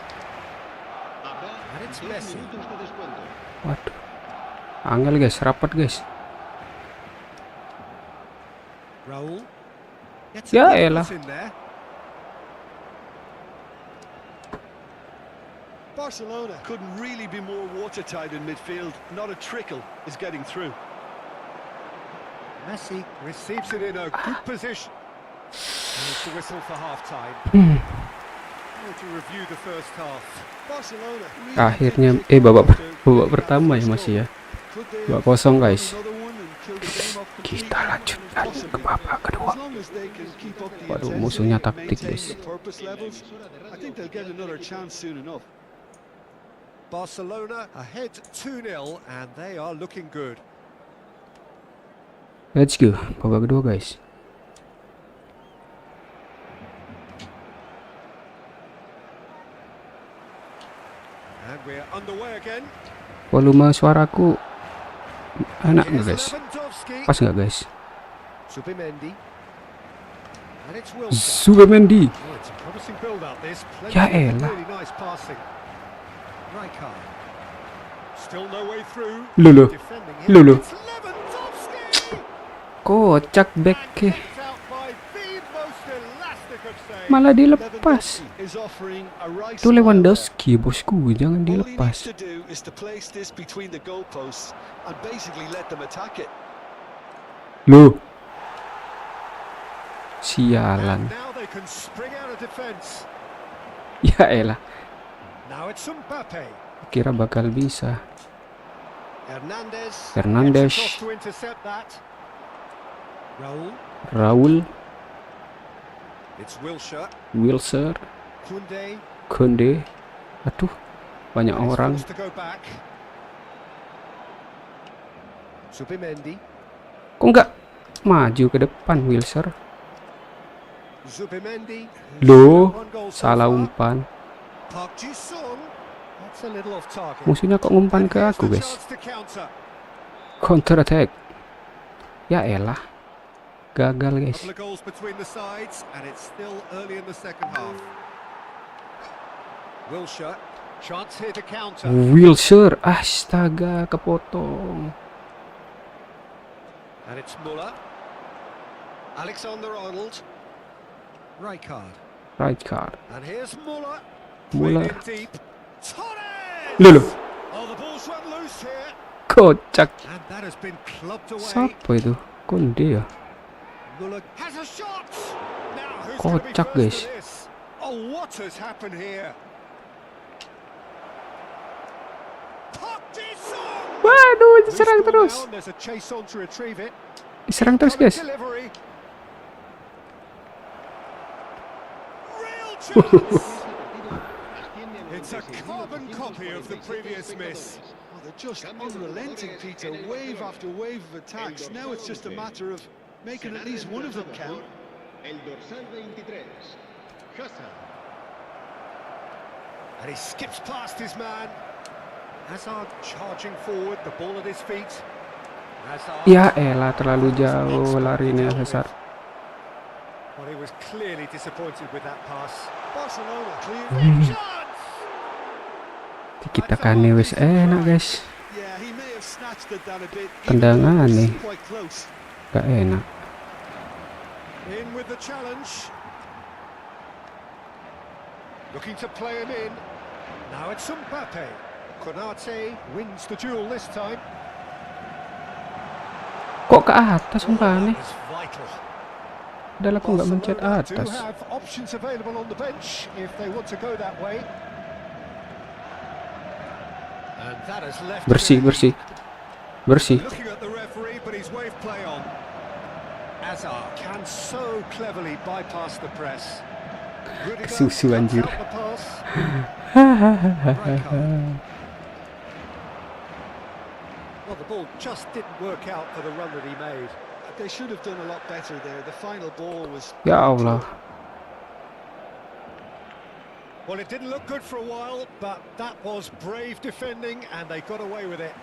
And it's Messi. Waduh. Angel guys, rapat guys. Raul. Gets Ya a good elah. pass in there. Barcelona couldn't really be more watertight in midfield. Not a trickle is getting through. Messi receives it in a good position. And it's the whistle for half-time. To review the first half. Barcelona really Akhirnya, did take babak after babak that pertama ya first masih ya. goal. Could they 2-0 have guys. another one and kill the game off completely? Kita lanjut lagi ke babak kedua. As long as they can keep up the Waduh, intensity, musuhnya taktik, maintain guys. the purpose levels, I think they'll get another chance soon enough. Barcelona ahead 2-0 and they are looking good. Let's go. Babak kedua guys. And we're underway again. Volume suaraku enak nggak Here's guys? Lewandowski. Pas nggak guys? Subimendi. And it's Wilson. Zubimendi. Oh, it's a promising build-up, this. Ya Plenty of elah. really nice passing. Rijkaard. Still no way through. Lulu. Defending him. Lulu. It's Lewandowski. Kocak back. And kept out by the most elastic of saves. Malah dilepas. Lewandowski is offering a right Itu smile Lewandowski, bosku. Jangan there. All he needs dilepas. to do is to place this between the goalposts and basically let them attack it. Loh. And Sialan. now they can spring out of defence. Ya elah. Now it's Mbappe. Kira bakal bisa. Hernandez. Hernandez. Gets across to intercept that. Raul. Raul. It's Wilshere. Wilshere. Koundé. Koundé. Aduh. Banyak It's orang. forced to go back. Zubimendi. Kok nggak maju ke depan Wilshere? Zubimendi. Loh. One goal so Salah far. umpan. Park Ji-sung. That's a little off target. Musuhnya kok ngumpan And ke here's aku, the guys. chance to counter. Counter attack. Ya elah. Gagal, guys. Couple of goals between the sides, and it's still early in the second half. Wilshere, chance here to counter. Wilshere. Astaga, kepotong. And it's Muller. Alexander-Arnold. Rijkaard. Rijkaard. And here's Muller. Muller. Played in deep. Torres! Lulu. Oh, the ball's run loose here. Kocak. And that has been clubbed away. Siapa itu? Koundé ya? Muller has a shot. Now who's Kocak, going to be guys. first to this? Oh, what has happened here? Park Ji-sung! Waduh, diserang Loose ball terus. now, and there's a chase on to retrieve it. Diserang terus, Got a guys. delivery. Real chance. It's a carbon copy of the previous miss. Oh, they're just unrelenting, Peter. Wave after wave of attacks. Now it's just a matter of making at least one of them count. El dorsal 23, Hazard. And he skips past his man. Hazard charging forward, the ball at his feet. Hazard. Ya elah, terlalu jauh larinya Hazard. Well, he was clearly disappointed with that pass. Barcelona clear. Chance! Kita kane wis enak, guys. Yeah, he may have snatched it down a bit. Tendangan nih. Quite close. Gak enak. In with the challenge. Looking to play him in. Now it's Mbappe. Konate wins the duel this time. Kok ke atas umpannya? That was vital. Padahal aku nggak mencet Barcelona do atas. have options available on the bench if they want to go that way. And that has left Bersih, him bersih. Bersih. looking at the referee, but he's waved play on. Hazard can so cleverly bypass the press. Rudiger Kesusu, cuts anjir. out the pass. Rijkaard. Well, the ball just didn't work out for the run that he made. They should have done a lot better there. The final ball was... Ya Allah. Well, it didn't look good for a while, but that was brave defending, and they got away with it.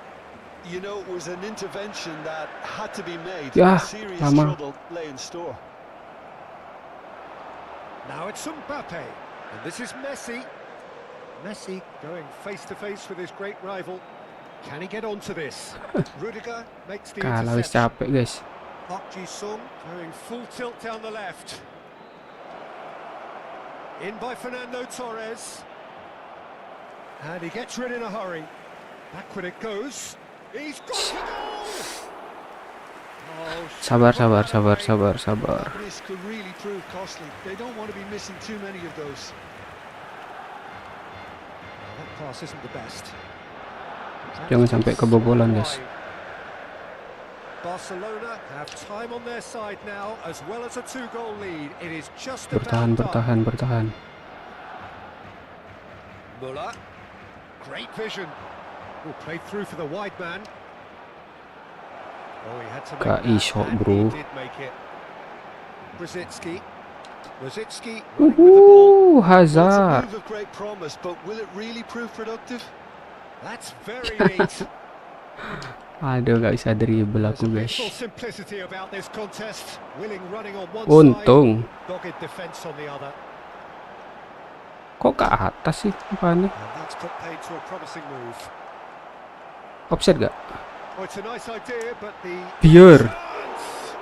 You know, it was an intervention that had to be made. Ya, Serious lama. trouble lay in store. Now it's Mbappe, and this is Messi. Messi going face-to-face with his great rival. Can he get onto this? Rudiger makes the Kalah wis interception. capek, guys. Park Ji-sung going full tilt down the left. In by Fernando Torres. And he gets rid in a hurry. Backward it goes. He's got the goal! Oh, Sabar, sabar, sabar, sabar, sabar. This could really prove costly. They don't want to be missing too many of those. that pass isn't the best. Jangan sampai kebobolan, guys. Barcelona have time on their side now, as well as a 2-goal lead. It is just Bertahan, about done. bertahan, bertahan. Muller, great vision. Oh, played through for the wide man. Oh, he had to make Kak that, Isok, and bro. he did make it. Rosicki running with the ball. Well, it's a Hazard. move of great promise, but will it really prove productive? That's very neat. Aduh, gak bisa dribble There's aku, a guys. beautiful simplicity about this contest. Willing running on one Untung. side, dogged defense on the other. Kok ke atas sih apaan nih? And that's put paid to a promising move. Offset gak? Oh, it's a nice idea, but the Biar. chance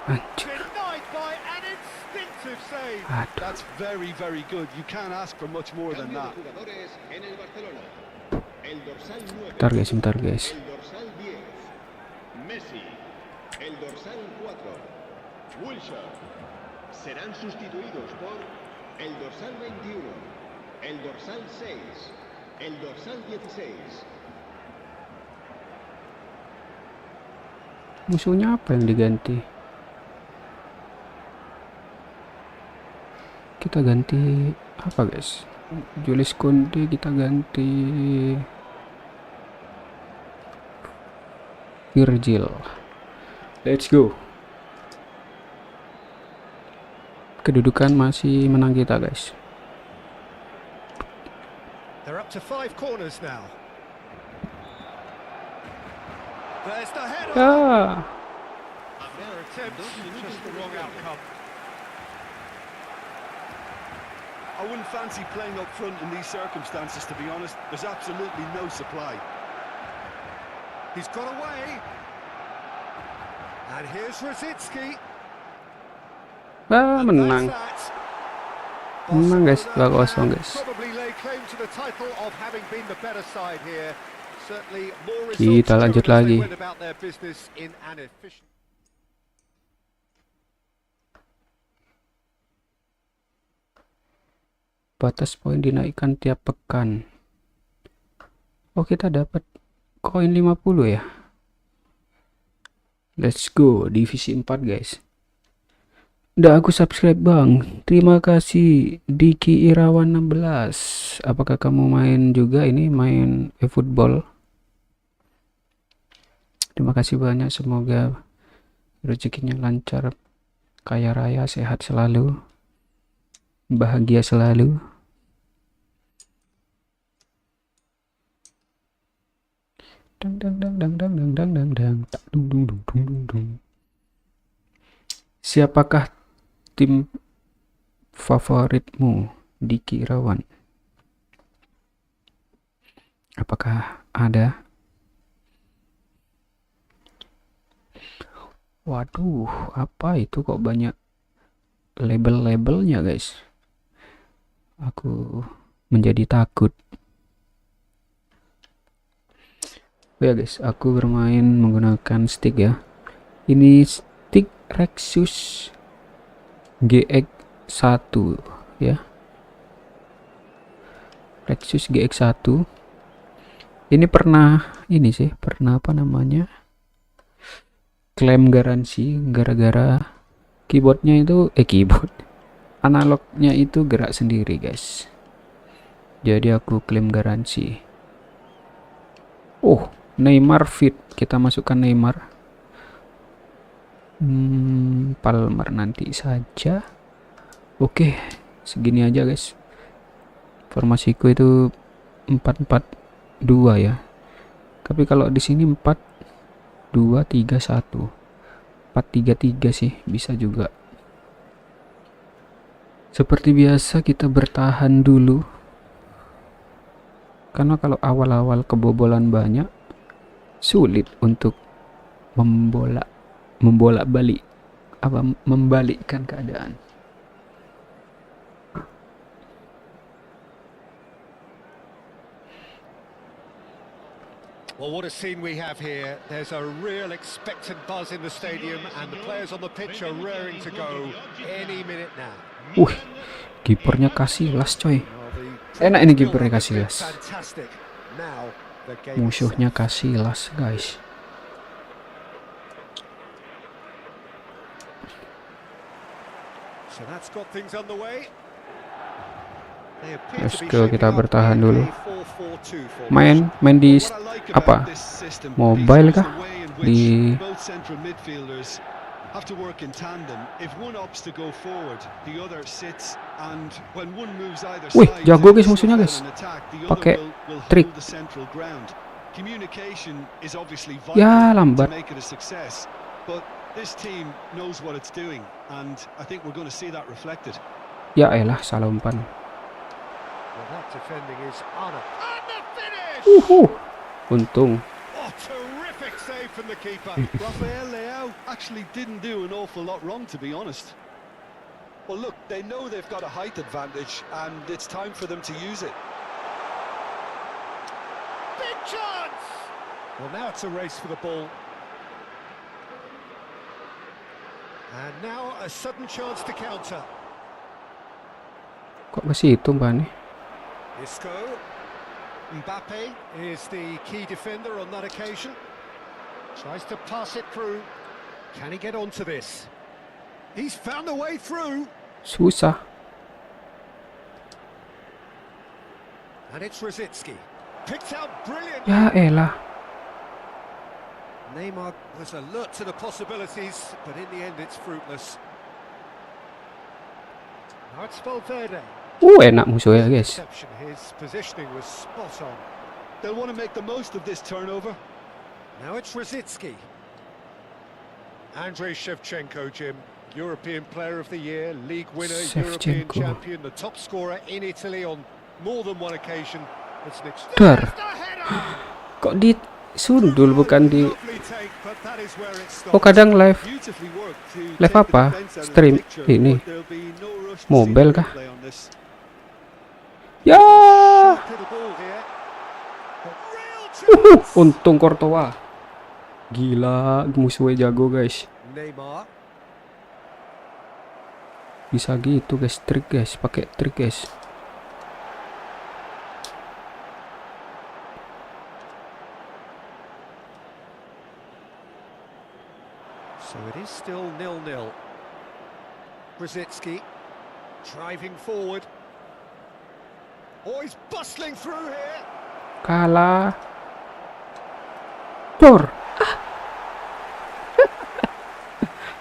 Anjir. denied by an instinctive save. Aduh. That's very, very good. You can't ask for much more than Cambio de that. jugadores en el Barcelona. El dorsal 9. Bentar guys, bentar guys. El dorsal 10. Messi. El dorsal 4. Wilshere. Serán sustituidos por el dorsal 21. El dorsal 6. El dorsal 16. Musuhnya apa yang diganti? Kita ganti apa guys? Julius Kounde kita ganti Virgil. Let's go. Kedudukan masih menang kita guys. They're up to 5 corners now. There's the header. Ya. Their attempt, just the wrong outcome. I wouldn't fancy playing up front in these circumstances, to be honest. There's absolutely no supply. He's got away. And here's Rosicki. Menang. Menang guys, 2-0 guys. Probably lay claim to the title of having been the better side here. Certainly more Kita results lanjut as they lagi. went about their business in an efficient. Batas poin dinaikkan tiap pekan. Oh, kita dapat koin 50 ya. Let's go, divisi 4 guys. Udah aku subscribe bang. Terima kasih Diki Irawan 16. Apakah kamu main juga ini, main Efootball? Terima kasih banyak, semoga rezekinya lancar, kaya raya, sehat selalu, bahagia selalu. Dang dang dang dang dang dang dang dang dang tak dung dung dung dung dung dung. Siapakah tim favoritmu, Diki Irawan? Apakah ada? Waduh, apa itu kok banyak label-labelnya guys. Aku menjadi takut. Oh ya guys, aku bermain menggunakan stick ya. Ini stick Rexus GX1 ya. Rexus GX1. Ini pernah apa namanya? Klaim garansi gara-gara keyboardnya itu keyboard analognya itu gerak sendiri guys. Jadi aku klaim garansi. Oh, Neymar fit, kita masukkan Neymar. Palmer nanti saja. Oke, segini aja guys. Formasiku itu 4-4-2 ya. Tapi kalau di sini 4-2-3-1. 4-3-3 sih bisa juga. Seperti biasa kita bertahan dulu. Karena kalau awal-awal kebobolan banyak, sulit untuk membalikkan keadaan. Well, what a scene we have here. There's a real expectant buzz in the stadium and the players on the pitch are raring to go any minute now. Kipernya Casillas coy. Enak ini kipernya Casillas. Fantastic. Now the game Musuhnya Casillas guys. So that's got things underway. Let's go, kita bertahan dulu. Main di apa? Mobile kah? Di have to work in tandem. If one opts to go forward, the other sits, and when one moves either Wih, side, jago guys musuhnya guys. Pakai trik. Communication is obviously Ya, vital to lambat. make it a success, but this team knows what it's doing, and I think we're going to see that reflected. Ya elah, salah umpan. Well, that defending is on it. And the finish! Untung. Oh, terrific save from the keeper. Rafael Leao actually didn't do an awful lot wrong, to be honest. Well, look, they know they've got a height advantage, and it's time for them to use it. Big chance! Well, now it's a race for the ball. And now a sudden chance to counter. Kok ke situ Mbak nih? Isco. Mbappe is the key defender on that occasion. Tries to pass it through. Can he get onto this? He's found a way through. Susah. And it's Rosicki. Picked out brilliantly. Ya elah. Neymar was alert to the possibilities, but in the end it's fruitless. Now it's Valverde. Enak musuhnya guys. Perception, his positioning was spot on. They'll want to make the most of this turnover. Now it's Rosicki. Andrei Shevchenko, Jim. European Player of the Year, League winner, European Shevchenko. champion, the top scorer in Italy on more than one occasion. It's an Dar. header. Kok disundul bukan di... Lovely take, but that is where it stops. Oh kadang live. Beautifully worked to Live take the apa? defense out of the Stream picture, ini. but there'll be no rush to Mobile see the kah? replay on this. Ya. Shot to the ball here. Real chance. Untung Courtois. Gila, musuhnya jago guys. Neymar. Bisa gitu guys, trik guys, pakai trik guys. So it is still 0-0. Rosicki driving forward. Oh, he's bustling through here. Kalah. Dor.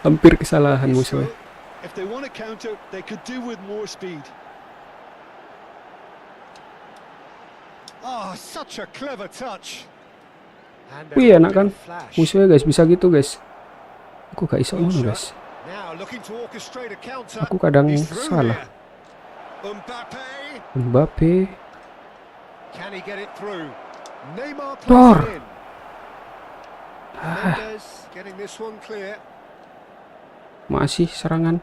Hampir kesalahan musuhnya. If they want to counter, they could do with more speed. Oh, such a clever touch. And Wih enak kan? flash. Musuhnya guys, bisa gitu guys. Aku gak iso ngono guys. Now looking to orchestrate a counter. Aku kadang He's through salah. here. Mbappe. Mbappe. Can he get it through? Neymar Dor. plays it in. Mendes getting this one clear. Masih serangan.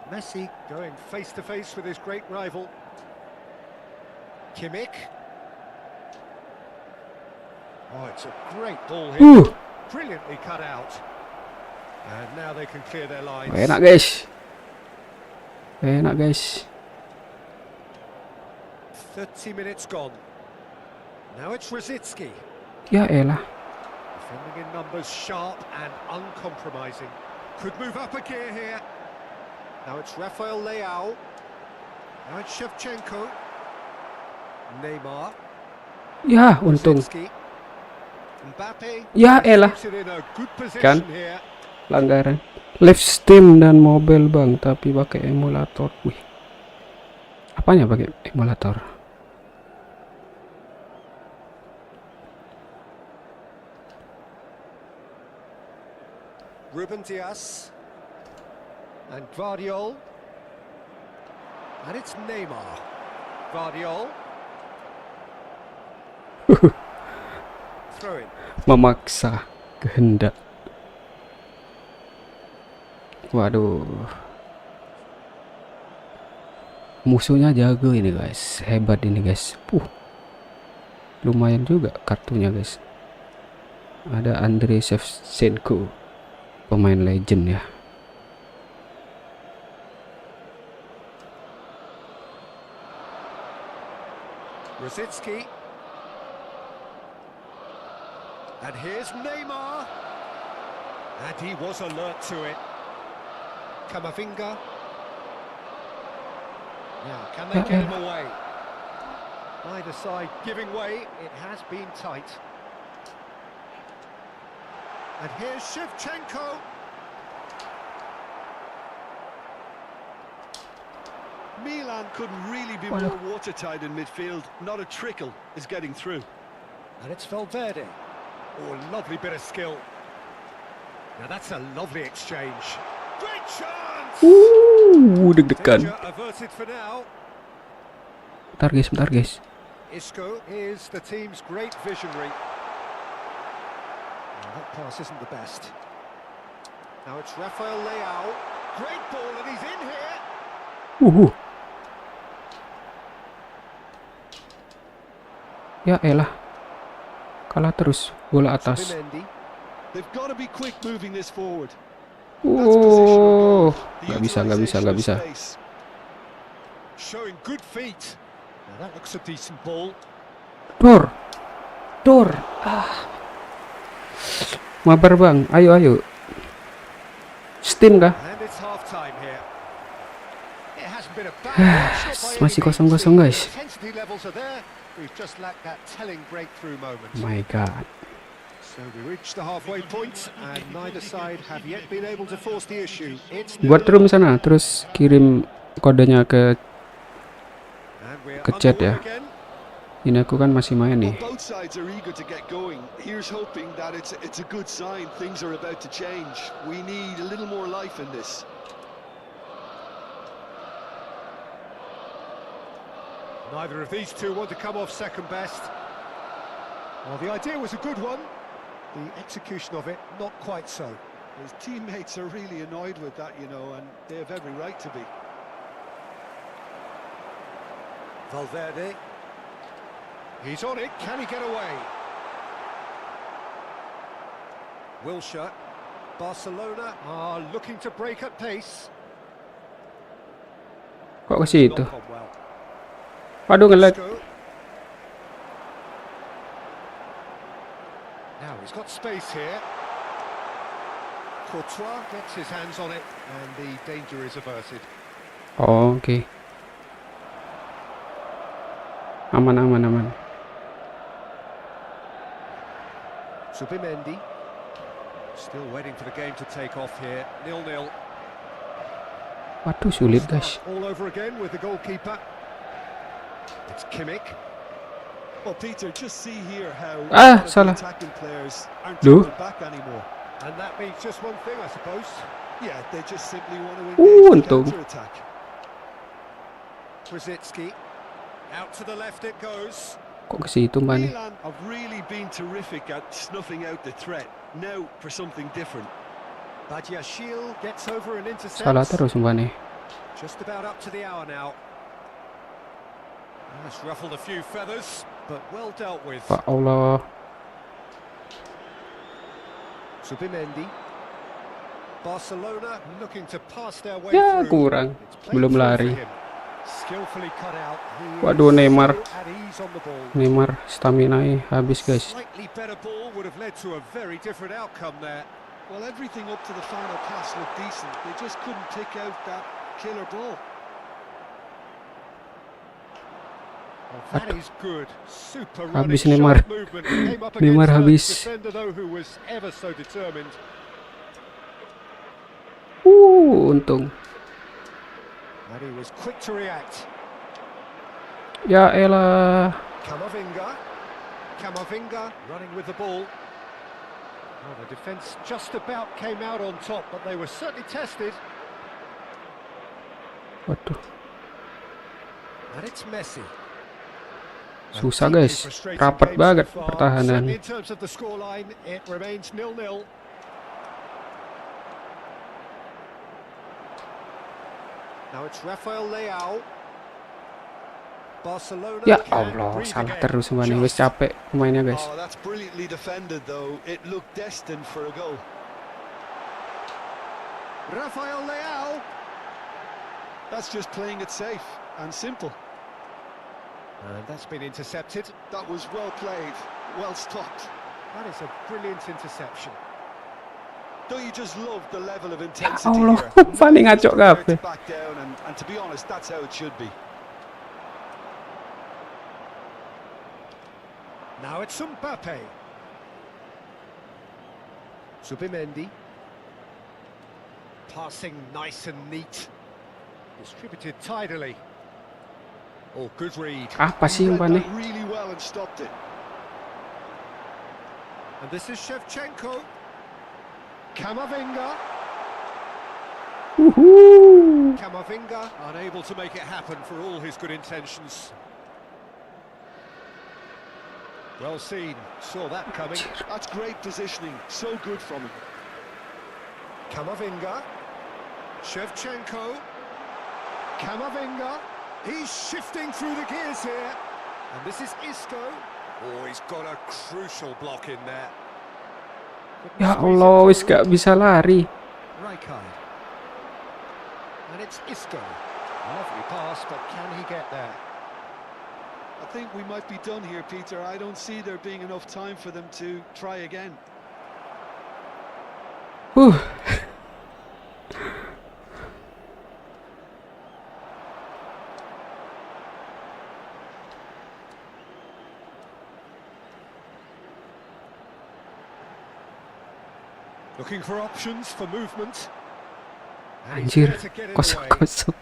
Messi going face to face with his great rival. Kimmich. Oh, it's a great ball here. Brilliantly cut out. And now they can clear their lines. Enak guys. Enak guys. 30 minutes gone. Now it's Rosicki. Ya elah. Defending in numbers, sharp and uncompromising. Could move up a gear here. Now it's Rafael Leao. Now it's Shevchenko. Neymar. Ya untung. Rosicki. Mbappe. Ya elah. Keeps it in a good position Kan? here. Pelanggaran. Live Steam dan mobile bang, tapi pakai emulator. Wih. Apanya pakai emulator? Ruben Dias and Guardiol, and it's Neymar. Guardiol. Throw in. Memaksa kehendak. Waduh. Musuhnya jago ini guys, hebat ini guys. Lumayan juga kartunya guys. Ada Andrei Shevchenko, pemain legend ya. Rosicki. And here's Neymar. And he was alert to it. Camavinga. Now, can they get him away? Either side giving way. It has been tight. And here's Shevchenko. Milan couldn't really be more watertight in midfield. Not a trickle is getting through. And it's Valverde. Oh, lovely bit of skill. Now that's a lovely exchange. Great chance! Deg-degan. Danger averted for now. Bentar guys. Isco is the team's great visionary. That pass isn't the best. Now it's Rafael Leao. Great ball and he's in here. Ya elah. Kalah terus bola atas. Zubimendi. They've got to be quick moving this forward. Nggak bisa. Showing good feet. Now that looks a decent ball. Dor. Mabar bang, ayo. Steam kah? And it's half time here. It hasn't been a bad match, not by Masih any means. kosong guys. Intensity levels are there. We've just lacked that telling breakthrough moment. My god. So we reached the halfway point and neither side have yet been able to force the issue. It's Buat room sana, terus kirim kodenya ke and we're chat ya. underway again. Ini aku kan masih main nih. Well, both sides are eager to get going. Here's hoping that it's a good sign. Things are about to change. We need a little more life in this. Neither of these two want to come off second best. Well, the idea was a good one. The execution of it, not quite so. His teammates are really annoyed with that, you know, and they have every right to be. Valverde. He's on it. Can he get away? Wilshere. Barcelona are looking to break at pace. Kok ke situ? Not gone well. Waduh ngelag. Isco. Now he's got space here. Courtois gets his hands on it and the danger is averted. Oh, oke. Aman. Zubimendi. Still waiting for the game to take off here. 0-0. Waduh sulit guys. All over again with the goalkeeper. It's Kimmich. Well, Peter, just see here how a Ah, lot of the salah. attacking players aren't Duh. dropping back anymore. And that means just one thing, I suppose. Yeah, they just simply want to engage the untung. counter-attack. Brzezinski. Out to the left it goes. Kok ke situ mbak nih? Milan have really been terrific at snuffing out the threat. Now for something different. Badiashile gets over and intercepts. Salah terus mbak nih. Just about up to the hour now. That's ruffled a few feathers, but well dealt with. Pak Allah. Zubimendi. Barcelona looking to pass their way Ya through. kurang. It's played Belum through lari. for him. Skillfully cut out. He Waduh, is Neymar. so at ease on the ball. Neymar stamina habis guys. Slightly better ball would have led to a very different outcome there. Well, everything up to the final pass looked decent. They just couldn't pick out that killer ball. Well, that is good. Super Habis running, Neymar. sharp movement. Came up Neymar against a habis. defender though who was ever so determined. Untung. And he was quick to react. Ya elah. Camavinga running with the ball. Well, the defence just about came out on top, but they were certainly tested. Waduh. And it's Messi. Susah guys. Rapat banget pertahanan. In terms of the scoreline, it remains 0-0. Now it's Rafael Leao. Barcelona. Ya can Allah, breathe salah again. terus mbak nih. Wes capek pemainnya guys. Oh, that's brilliantly defended, though. It looked destined for a goal. Rafael Leao. That's just playing it safe and simple. And that's been intercepted. That was well played, well stopped. That is a brilliant interception. Don't you just love the level of Ya intensity Allah, here? paling ngaco Prepared kabeh. to back down, and to be honest, that's how it should be. Now it's Mbappe. Zubimendi. Passing nice and neat. Distributed tidily. Oh, good read. Apa sih He mbak read nih? that really well and stopped it. And this is Shevchenko. Camavinga. Uhuh. Camavinga unable to make it happen for all his good intentions. Well seen, saw that coming. That's great positioning, so good from him. Camavinga. Shevchenko. Camavinga. He's shifting through the gears here. And this is Isco. Oh, he's got a crucial block in there. Ya Allah, wis gak bisa lari. Rijkaard. And it's Isco. Lovely pass, but can he get there? I think we might be done here, Peter. I don't see there being enough time for them to try again. Huh. Looking for options for movement. And he's Anjir, there to get in the way. kosong-kosong.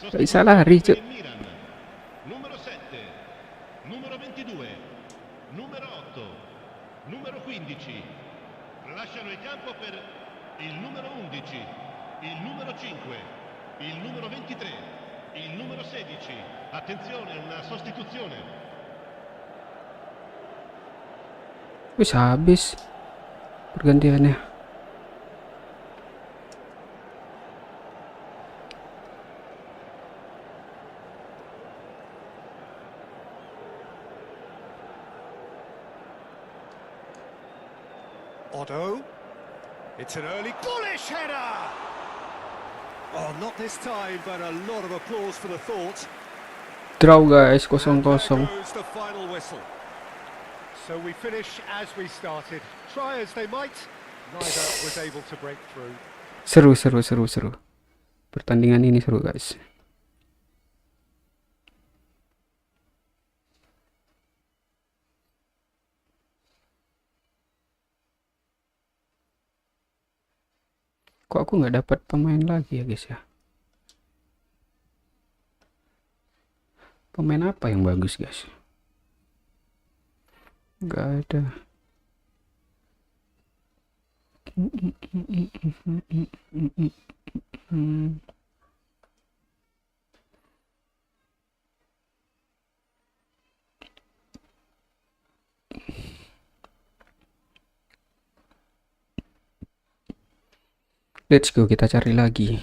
Gak bisa lari, Cuk. Milan, numero 7, numero 22, numero 8, numero 15. Lasciano il campo per il numero 11, il numero 5, il numero 23, il numero 16. Attenzione, una sostituzione. Wis habis pergantiannya. Otto. It's an early bullish header. Oh, not this time, but a lot of applause for the thought. Draw guys, And there 0-0. goes the final whistle. So we finish as we started. Try as they might, neither was able to break through. Seru. Pertandingan ini seru guys. Kok aku nggak dapat pemain lagi ya guys ya? Pemain apa yang bagus guys? Nggak ada. Let's go, kita cari lagi.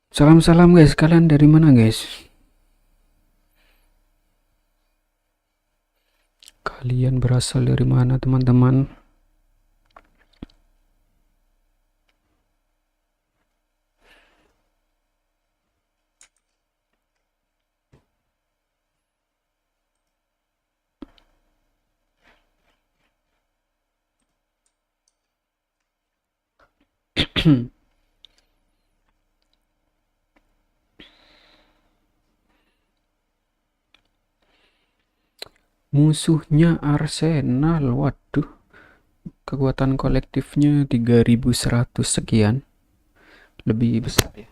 Salam-salam guys, kalian dari mana guys? Kalian berasal dari mana teman-teman? Musuhnya Arsenal, waduh, kekuatan kolektifnya 3100 sekian, lebih besar ya.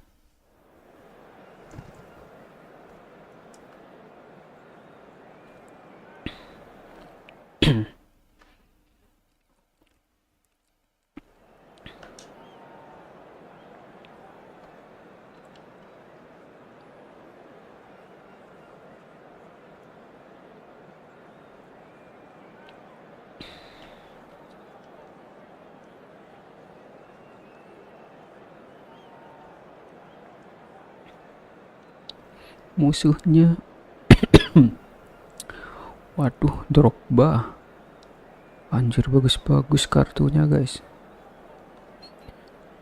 Musuhnya waduh, Drogba, anjir, bagus-bagus kartunya guys.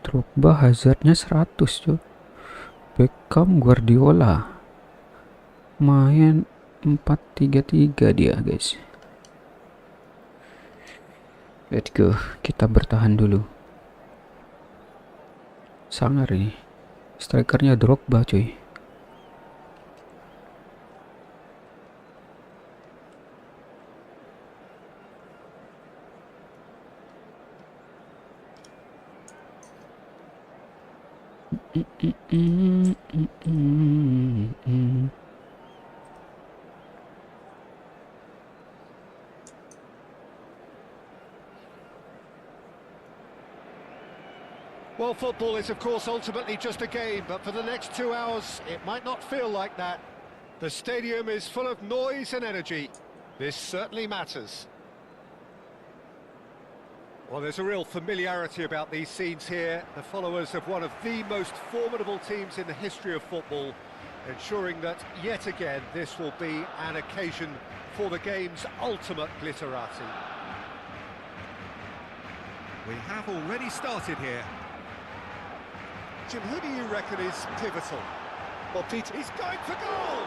Drogba, Hazardnya 100 cuy. Beckham, Guardiola, main 4-3-3 dia guys. Let's go, kita bertahan dulu. Sangar ini, strikernya Drogba cuy. Well, football is, of course, ultimately just a game, but for the next 2 hours, it might not feel like that. The stadium is full of noise and energy. This certainly matters. Well, there's a real familiarity about these scenes here. The followers of one of the most formidable teams in the history of football, ensuring that, yet again, this will be an occasion for the game's ultimate glitterati. We have already started here. Jim, who do you reckon is pivotal? Well, Peter, He's going for goal!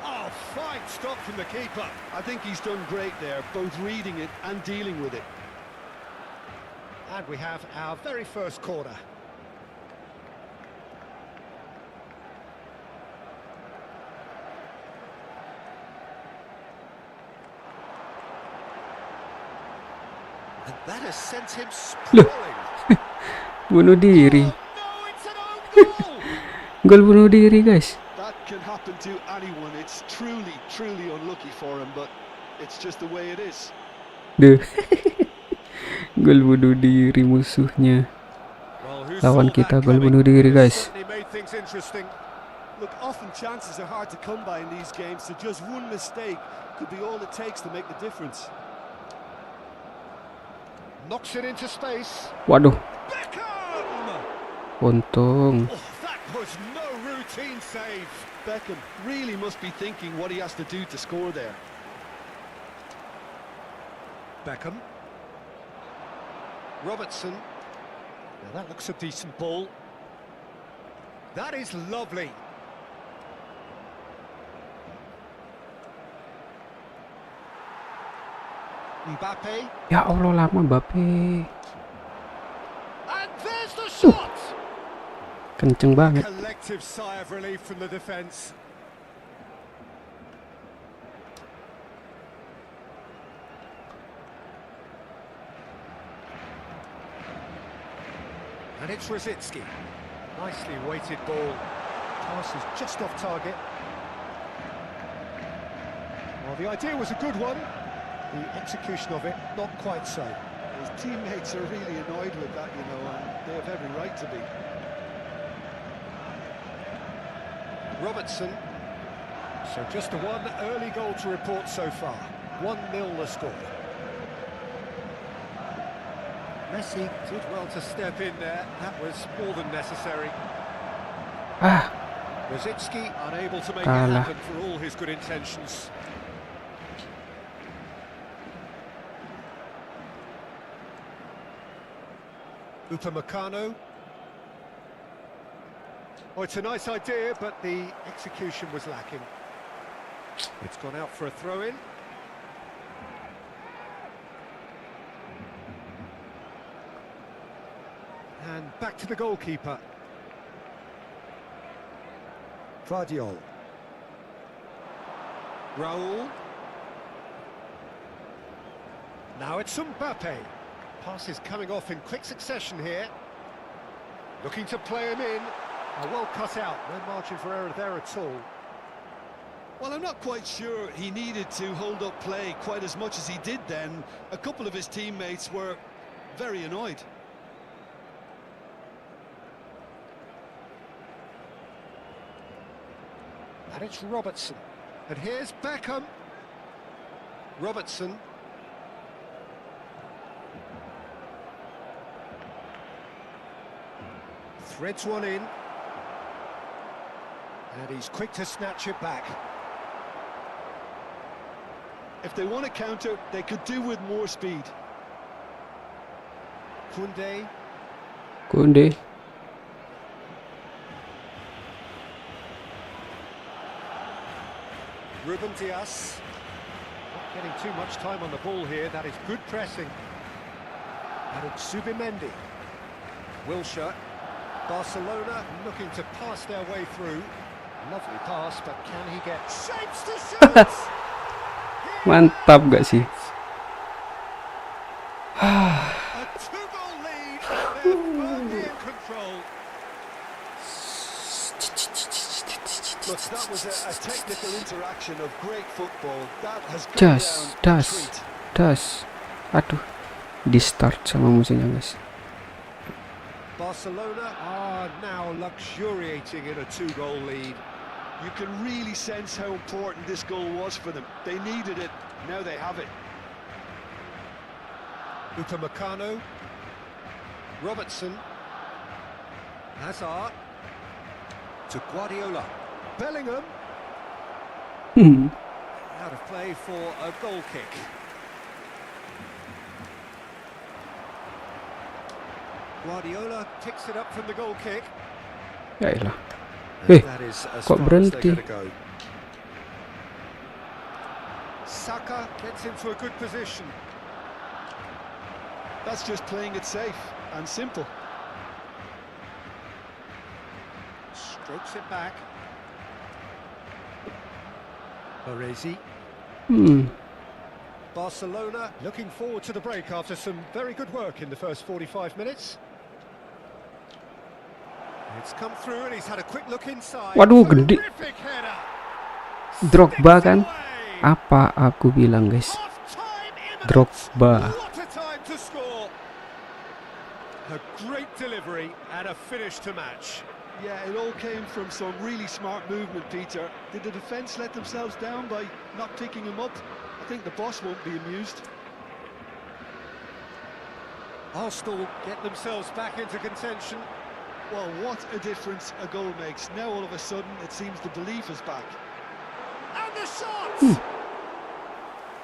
Oh, fine stop from the keeper. I think he's done great there, both reading it and dealing with it. And we have our very first corner. And that has sent him sprawling. Bunuh diri. Oh, no, it's an own goal! Gol bunuh diri, guys. That can happen to anyone. It's truly, truly unlucky for him, but it's just the way it is. Duh. Gol bunuh diri musuhnya. Well, who Lawan saw kita that gol coming? bunuh diri, It guys. certainly made things interesting. Look, often chances are hard to come by in these games, so just one mistake could be all it takes to make the difference. Knocks it into space. Waduh, Beckham! untung. Oh, that was no routine save. Beckham really must be thinking what he has to do to score there. Beckham. Robertson. Now that looks a decent ball. That is lovely. Mbappe. Ya Allah, lama Mbappe. And there's the shot! Kenceng banget. Collective sigh of relief from the defence. And it's Rosicki. Nicely weighted ball. Pass is just off target. Well, the idea was a good one. The execution of it, not quite so. His teammates are really annoyed with that, you know, and they have every right to be. Robertson. So just the one early goal to report so far. 1-0 the score. Messi did well to step in there. That was more than necessary. Ah, Rosicki unable to make it Kalah. happen for all his good intentions. Upamecano. Oh, it's a nice idea, but the execution was lacking. It's gone out for a throw-in. And back to the goalkeeper. Vardiol. Raul. Now it's Mbappe. Pass is coming off in quick succession here. Looking to play him in. Well cut out, no margin for error there at all. Well, I'm not quite sure he needed to hold up play quite as much as he did then. A couple of his teammates were very annoyed. And it's Robertson. And here's Beckham. Robertson. Threads one in. And he's quick to snatch it back. If they want to counter, they could do with more speed. Koundé. Kunde. Ruben Dias. Not getting too much time on the ball here. That is good pressing. And it's Zubimendi. Wilshere. Barcelona looking to pass their way through. Lovely pass, but can he get shapes to shoot? Mantap gak sih? A two-goal lead, and they're firmly in control. Look, that was a technical interaction of great football. That has gone down a treat. Das. Aduh, di start sama musuhnya guys. Barcelona are now luxuriating in a 2-goal lead. You can really sense how important this goal was for them. They needed it, now they have it. Upamecano, Robertson, Hazard, to Guardiola, Bellingham, out of play for a goal kick. Guardiola picks it up from the goal kick. Ya elah. And that is as kok far as berhenti? they're gonna go. Saka gets into a good position. That's just playing it safe and simple. Strokes it back. Baresi. Barcelona looking forward to the break after some very good work in the first 45 minutes. It's come through and he's had a quick look inside. Waduh, gede. Terrific header. Drogba kan? Sticks away. Apa aku bilang guys? Half-time imminent. Drogba. What a time to score. A great delivery and a finish to match. Yeah, it all came from some really smart movement, Peter. Did the defence let themselves down by not picking him up? I think the boss won't be amused. Arsenal get themselves back into contention. Well, what a difference a goal makes. Now all of a sudden it seems the belief is back. And the shot!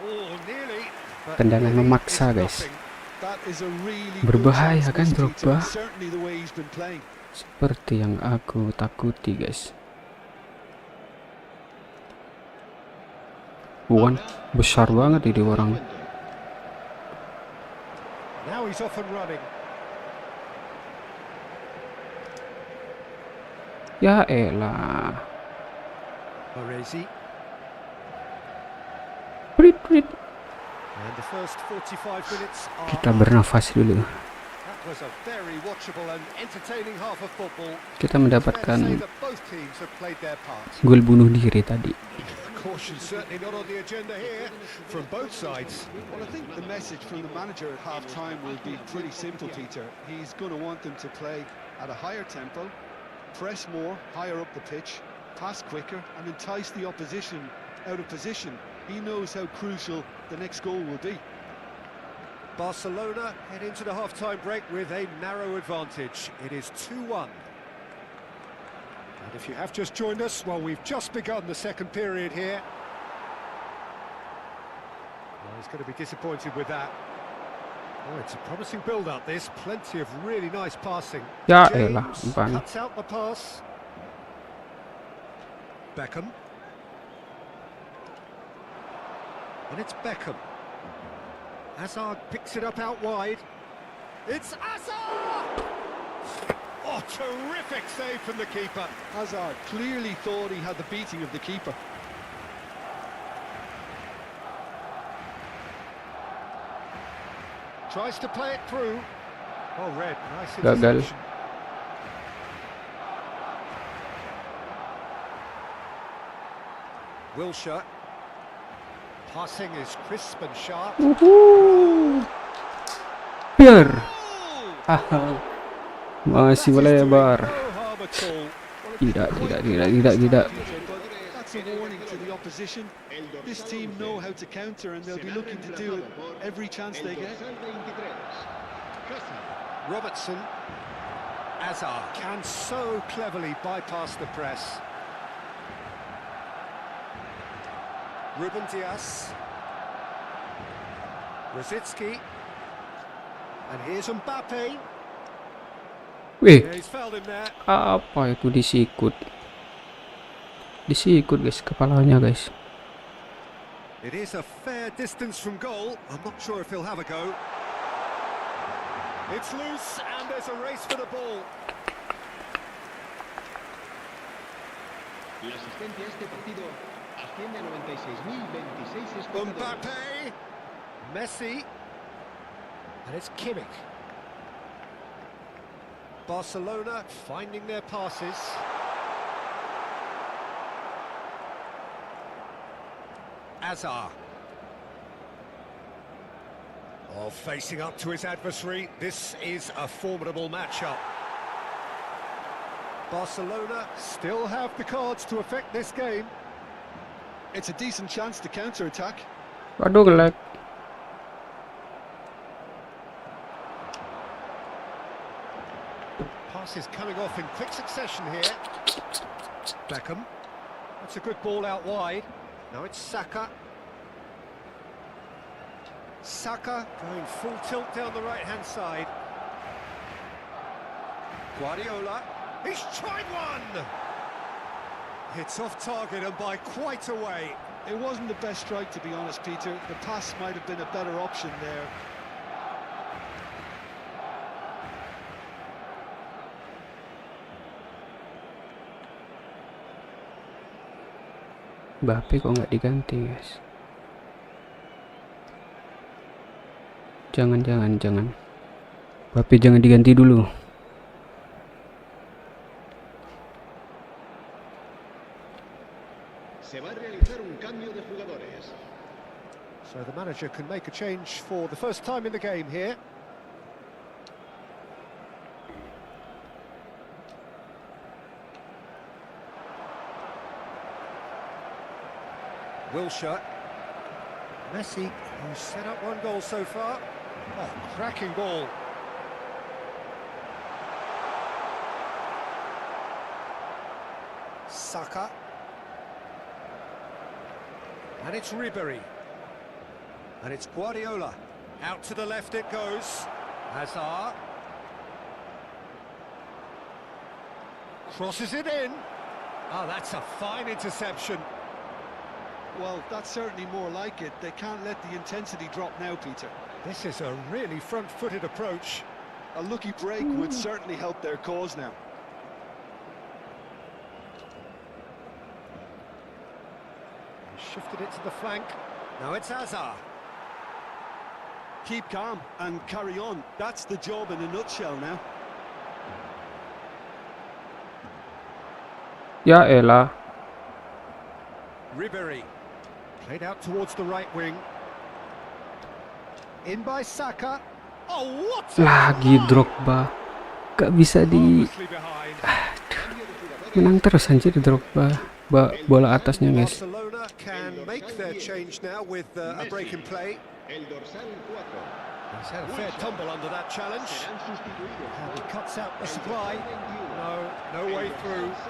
Oh, nearly. But Tendangan nearly memaksa, is guys. nothing. That is a really Berbahaya good kan, chance, Peter. Drogba? Certainly the way he's been playing. Seperti yang aku takuti guys. Bukan besar banget ini orang. Now he's off and running. Ya elah. Baresi. Prit, prit. And the first 45 minutes are Kita bernafas dulu. That was a very watchable and entertaining half of football. Kita Fair to say mendapatkan that both teams have played their part. gol bunuh diri tadi. Caution certainly not on the agenda here from both sides. Well, I think the message from the manager at half-time will be pretty simple, Peter. He's going to want them to play at a higher tempo, press more, higher up the pitch, pass quicker, and entice the opposition out of position. He knows how crucial the next goal will be. Barcelona head into the half-time break with a narrow advantage. It is 2-1. And if you have just joined us, well, we've just begun the second period here. Well, he's going to be disappointed with that. Oh, it's a promising build-up, this. Plenty of really nice passing. Ya James elah, umpan. cuts out the pass. Beckham. And it's Beckham. Hazard picks it up out wide. It's Hazard! Oh, terrific save from the keeper. Hazard clearly thought he had the beating of the keeper. Tries to play it through. Oh, Red, nice Gagal. interception. Wilshere. Passing is crisp and sharp. Biar. Oh! Masih melebar. No harm at all. Tidak. That's a warning to the opposition. This team know how to counter and they'll be looking to do it every chance they get. Robertson. Hazard can so cleverly bypass the press. Ruben Dias. Rosicki. And here's Mbappe. Wih, Yeah, he's fouled him there. apa itu disikut? Disikut guys, kepalanya guys. It is a fair distance from goal. I'm not sure if he'll have a go. It's loose and there's a race for the ball. La asistencia a este partido asciende a 96.026 espectadores. Mbappe. Messi. And it's Kimmich. Barcelona finding their passes. Azar. Oh, facing up to his adversary, this is a formidable matchup. Barcelona still have the cards to affect this game. It's a decent chance to counter-attack. Waduh, nge-lag. Passes coming off in quick succession here. Beckham. That's a good ball out wide. Now it's Saka. Saka going full tilt down the right-hand side. Guardiola. He's tried one! It's off target and by quite a way. It wasn't the best strike, to be honest, Peter. The pass might have been a better option there. Mbappe kok nggak diganti, guys? Jangan. Mbappe jangan diganti dulu. Se va a realizar un cambio de jugadores. So the manager can make a change for the first time in the game here. Wilshere. Messi, who's set up one goal so far. Oh, cracking ball. Saka. And it's Ribery. And it's Guardiola. Out to the left it goes. Hazard. Crosses it in. Oh, that's a fine interception. Well, that's certainly more like it. They can't let the intensity drop now, Peter. This is a really front-footed approach. A lucky break would certainly help their cause now. He shifted it to the flank. Now it's Hazard. Keep calm and carry on. That's the job in a nutshell now. Ya elah. Ribery. Played out towards the right wing. In by Saka. Oh, what a Lagi run! Drogba. Gak bisa di... Marvellously behind. Menang terus anjir Drogba. Bola atasnya, guys. Barcelona can make their change now with a break in play. El dorsal 4. He's had a fair tumble under that challenge. Serán sustituidos. And he cuts out the El supply. dorsal 21. No way El through. dorsal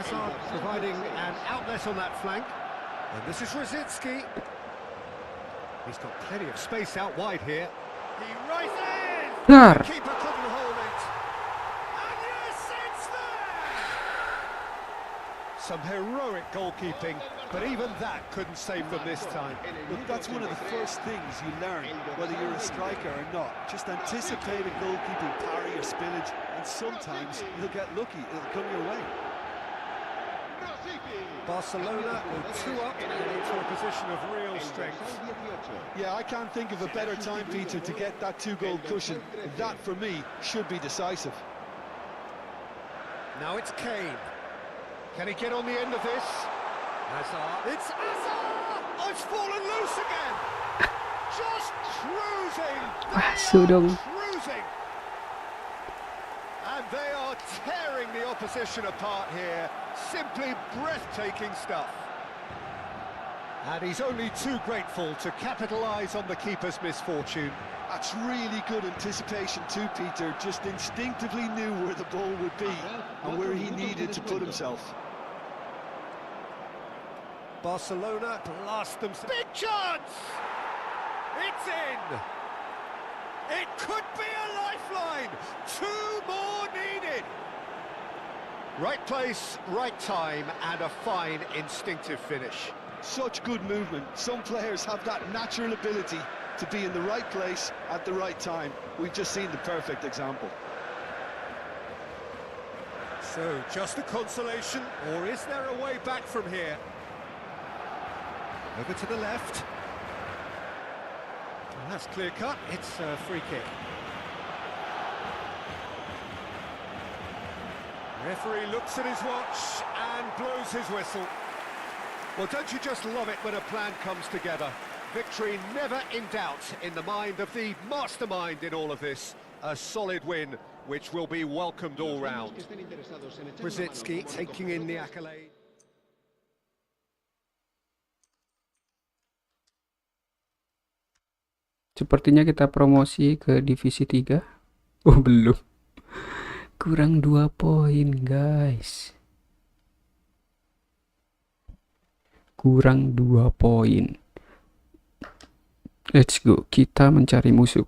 6. Hazard providing an outlet on that flank. And this is Rosicki. He's got plenty of space out wide here. He rises! Dar. Keeper couldn't hold it. And yes, it's there! Some heroic goalkeeping, but even that couldn't save them this time. Look, that's one of the first things you learn, whether you're a striker or not. Just anticipate a goalkeeping parry or spillage, and sometimes you'll get lucky, it'll come your way. Barcelona will two up and into a position of real strength. Yeah, I can't think of a better time, Peter, to get that two-goal cushion. That, for me, should be decisive. Now it's Kane. Can he get on the end of this? Hazard. It's Hazard! Oh, it's fallen loose again! Just cruising! Masuk dong. Cruising! And they are tearing the opposition apart here. Simply breathtaking stuff. And he's only too grateful to capitalise on the keeper's misfortune. That's really good anticipation too, Peter. Just instinctively knew where the ball would be and where he needed to put himself. Barcelona blast them. Big chance! It's in! It could be a lifeline! 2 more needed! Right place, right time, and a fine instinctive finish. Such good movement. Some players have that natural ability to be in the right place at the right time. We've just seen the perfect example. So, just a consolation, or is there a way back from here? Over to the left. Well, that's clear cut. It's a free kick. Referee looks at his watch and blows his whistle. Well, don't you just love it when a plan comes together? Victory never in doubt in the mind of the mastermind in all of this. A solid win, which will be welcomed all round. Brzezinski taking in the accolade. Sepertinya kita promosi ke divisi 3. Oh, belum. Kurang 2 poin, guys. Kurang 2 poin. Let's go. Kita mencari musuh.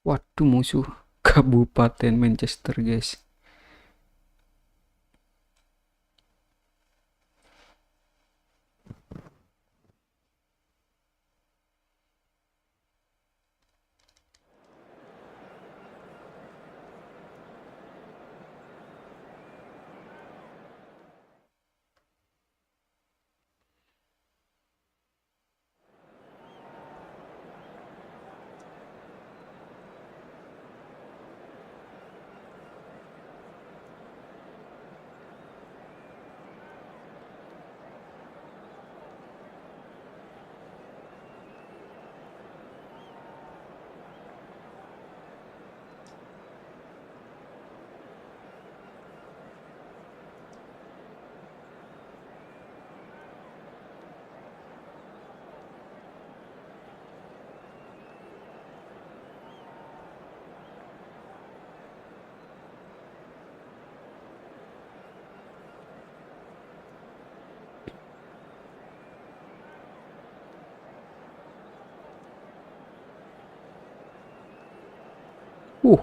Waduh, musuh Kabupaten Manchester, guys.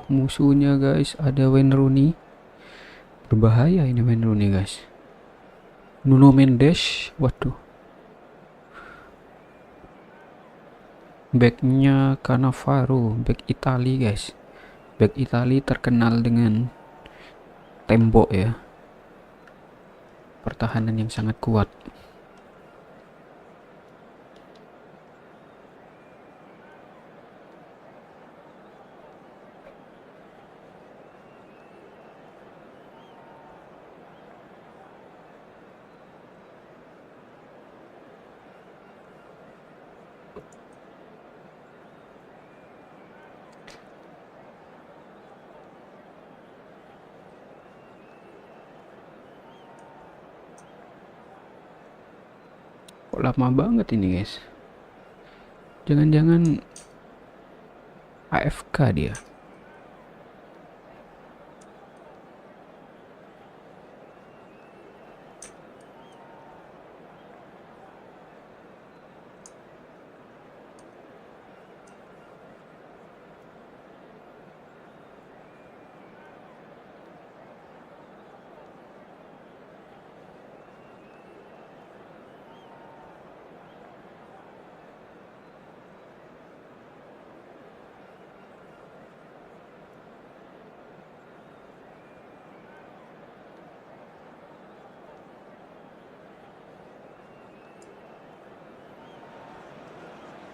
Musuhnya, guys, ada Wayne Rooney. Berbahaya ini Wayne Rooney, guys. Nuno Mendes, waduh. Backnya Cannavaro, back Itali, guys. Back Itali terkenal dengan tembok ya. Pertahanan yang sangat kuat. Kok lama banget ini, guys? Jangan-jangan AFK dia.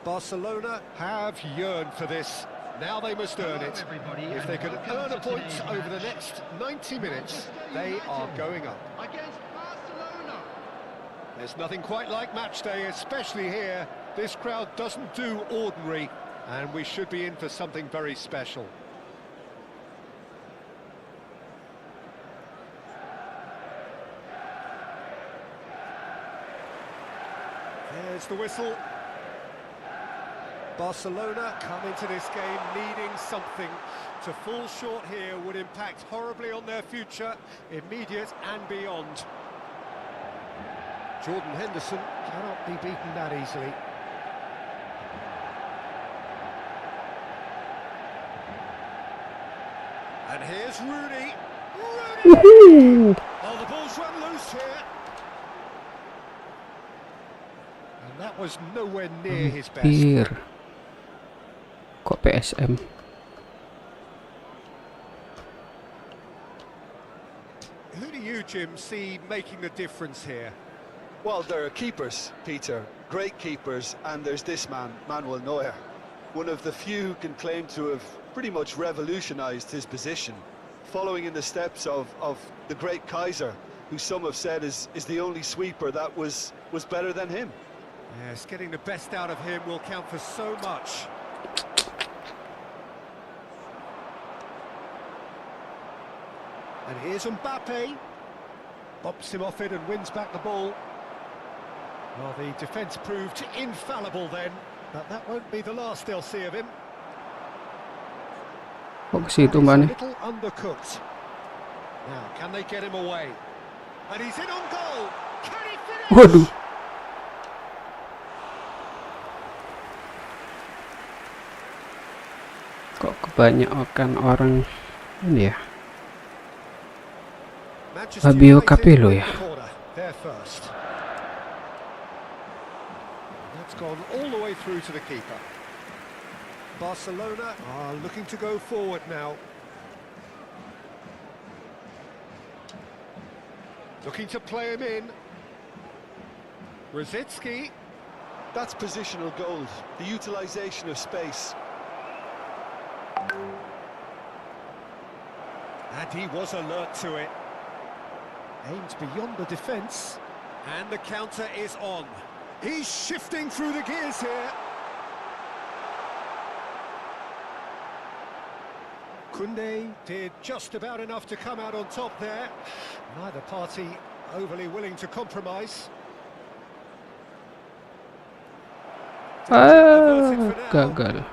Barcelona have yearned for this. Now they must earn it. If they can earn a point over the next 90 minutes, they are going up. Against Barcelona. There's nothing quite like match day, especially here. This crowd doesn't do ordinary, and we should be in for something very special. There's the whistle. Barcelona come into this game needing something. To fall short here would impact horribly on their future, immediate and beyond. Jordan Henderson cannot be beaten that easily. And here's Rooney. Rooney! Wuhu. Oh, the ball's run loose here. And that was nowhere near his best. Hampir. Kok PSM? Who do you, Jim, see making the difference here? Well, there are keepers, Peter, great keepers, and there's this man, Manuel Neuer, one of the few who can claim to have pretty much revolutionised his position, following in the steps of the great Kaiser, who some have said is the only sweeper that was better than him. Yes, getting the best out of him will count for so much. And here's Mbappe. Bops him off it and wins back the ball. Well, the defence proved infallible then, but that won't be the last they'll see of him. Kok ke situ He's Mbak a nih? little undercooked. Now, can they get him away? And he's in on goal. Can he finish? Waduh. Kok kebanyakan orang ini ya? Manchester Fabio United Capello win ya? the corner. They're first. That's gone all the way through to the keeper. Barcelona are looking to go forward now. Looking to play him in. Rosicki. That's positional gold, the utilisation of space. And he was alert to it. Aimed beyond the defence. And the counter is on. He's shifting through the gears here. Koundé did just about enough to come out on top there. Neither party overly willing to compromise. Gagal.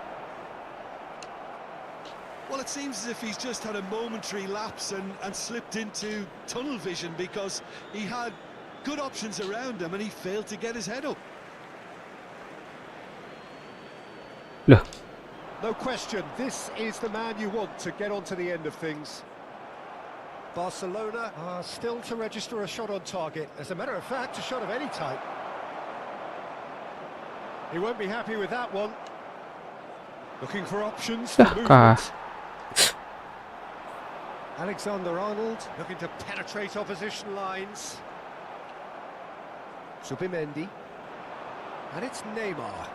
Well, it seems as if he's just had a momentary lapse and slipped into tunnel vision, because he had good options around him and he failed to get his head up. Loh, No question, this is the man you want to get onto the end of things. Barcelona are still to register a shot on target. As a matter of fact, a shot of any type. He won't be happy with that one. Looking for options for movement. Alexander-Arnold looking to penetrate opposition lines. Zubimendi. And it's Neymar.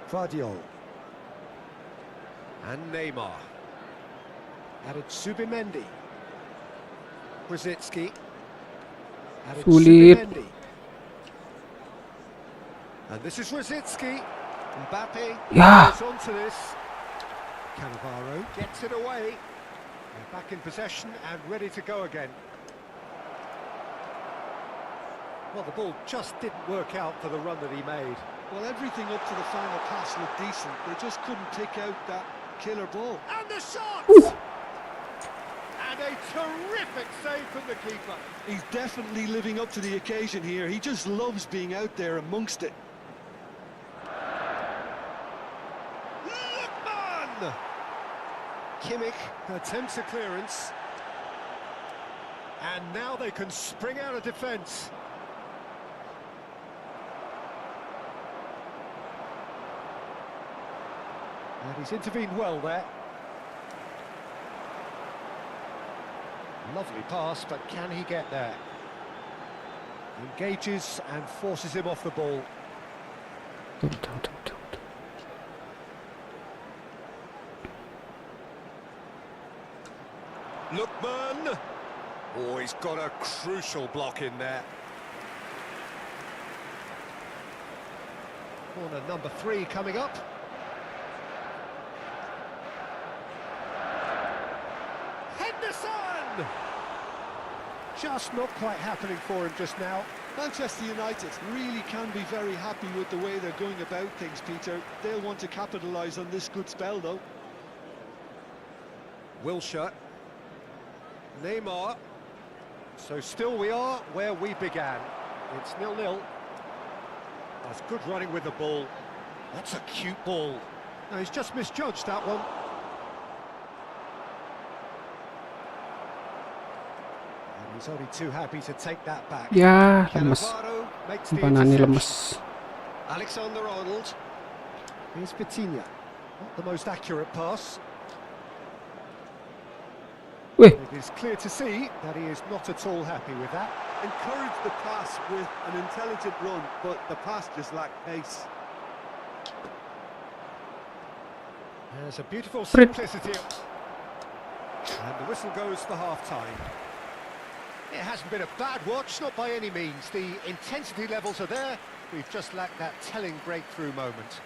Vardiol. And Neymar. And it's Zubimendi. Brzezinski. And it's Sulit. Zubimendi. And this is Rosicki. Mbappe Ya. goes on to this. Cannavaro gets it away. They're back in possession and ready to go again. Well, the ball just didn't work out for the run that he made. Well, everything up to the final pass looked decent. They just couldn't pick out that killer ball. And the shot! And a terrific save from the keeper. He's definitely living up to the occasion here. He just loves being out there amongst it. Lookman! Kimmich attempts a clearance. And now they can spring out of defence. And he's intervened well there. Lovely pass, but can he get there? Engages and forces him off the ball. Lookman! Oh, he's got a crucial block in there. Corner number 3 coming up. Henderson! Just not quite happening for him just now. Manchester United really can be very happy with the way they're going about things, Peter. They'll want to capitalise on this good spell, though. Wilshere. Neymar. So still we are where we began. It's 0-0. That's good running with the ball. That's a cute ball. No, he's just misjudged that one. He's only too happy to take that back. Ya, lemes. Cannavaro makes the Umpanane interception. lemes. Alexander-Arnold. Here's Vitinha. Not the most accurate pass. Wih, It is clear to see that he is not at all happy with that. Encourage the pass with an intelligent run, but the pass just lacked pace. There's a beautiful Fred. simplicity. And the whistle goes for half-time. It hasn't been a bad watch, not by any means. The intensity levels are there. We've just lacked that telling breakthrough moment.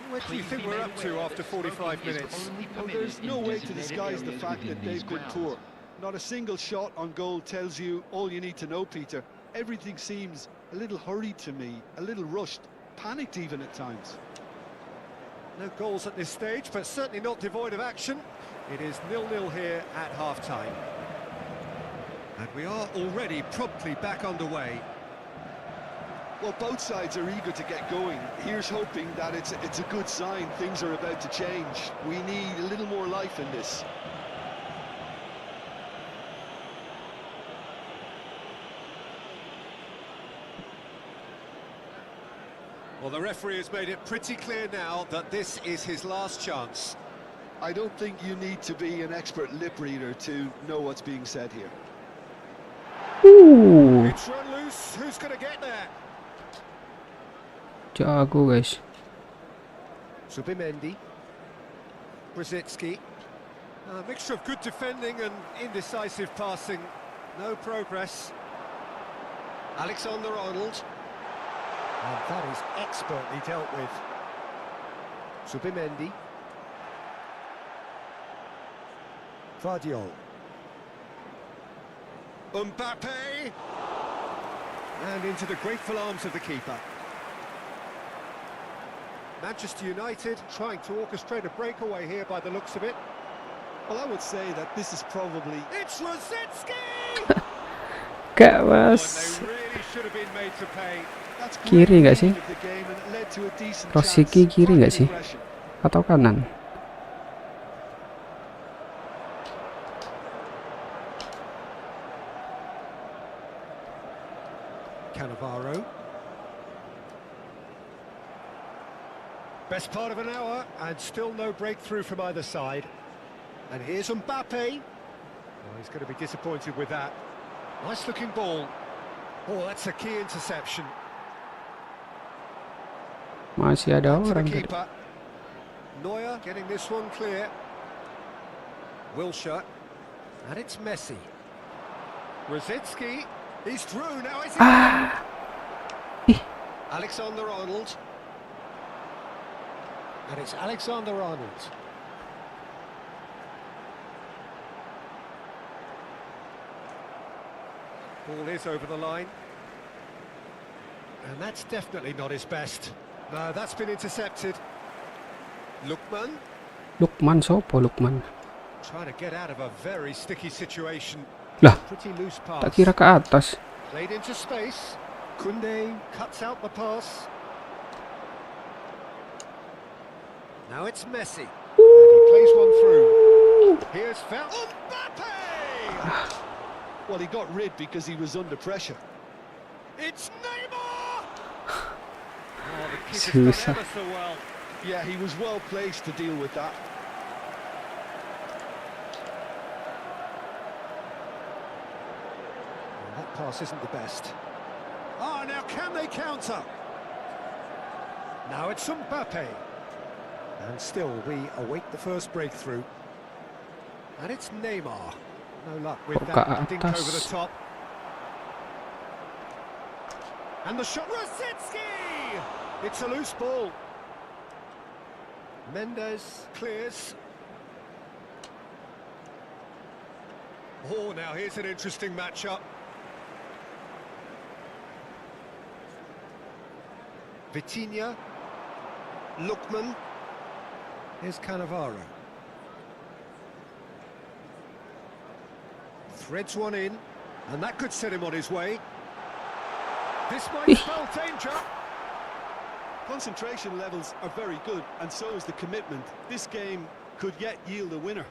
What do you think we're up to after 45 minutes? Well, there's no way to disguise the fact that they've been poor. Not a single shot on goal tells you all you need to know, Peter. Everything seems a little hurried to me, a little rushed, panicked even at times. No goals at this stage, but certainly not devoid of action. It is 0-0 here at half-time. And we are already promptly back underway. Well, both sides are eager to get going. Here's hoping that it's a good sign. Things are about to change. We need a little more life in this. Well, the referee has made it pretty clear now that this is his last chance. I don't think you need to be an expert lip reader to know what's being said here. It's run loose. Who's going to get there? jago guys. Subimendi. Brzezinski. A mixture of good defending and indecisive passing. No progress. Alexander-Arnold. And that is expertly dealt with. Subimendi. Vardiol. Mbappe! And into the grateful arms of the keeper. Manchester United trying to orchestrate a breakaway here by the looks of it. Well, I would say that this is probably... It's Rosicki! Gak Oh, mas. and they really should have been made to pay. That's Kiri nggak sih? of the game and it led to a decent Rosicki chance. kiri nggak Fine sih? aggression. Atau kanan? Cannavaro. Best part of an hour and still no breakthrough from either side. And here's Mbappe. Oh, he's going to be disappointed with that. Nice looking ball. Oh, that's a key interception. Masih ada To the orang tadi. keeper. Neuer getting this one clear. Wilshere. And it's Messi. Rosicki. He's through. Now is he? Alexander-Arnold. And it's Alexander-Arnold. Ball is over the line. And that's definitely not his best. No, that's been intercepted. Lukman Lukman sopo Lukman? trying to get out of a very sticky situation. Lah, Pretty loose pass. tak kira ke atas. Played into space. Koundé cuts out the pass. Now it's Messi. And he plays one through. Here's Mbappe! Well, he got rid because he was under pressure. It's Neymar! Oh, the keeper's Susah. done ever so well. Yeah, he was well placed to deal with that. That pass isn't the best. Oh, now can they counter? Now it's Mbappe. And still, we await the first breakthrough. And it's Neymar. No luck with that dink over the top. And the shot, Rosicki! It's a loose ball. Mendes clears. Oh, now here's an interesting matchup. Vitinha. Lukman. Here's Cannavaro. Threads one in, and that could set him on his way. This might spell danger. Concentration levels are very good, and so is the commitment. This game could yet yield a winner.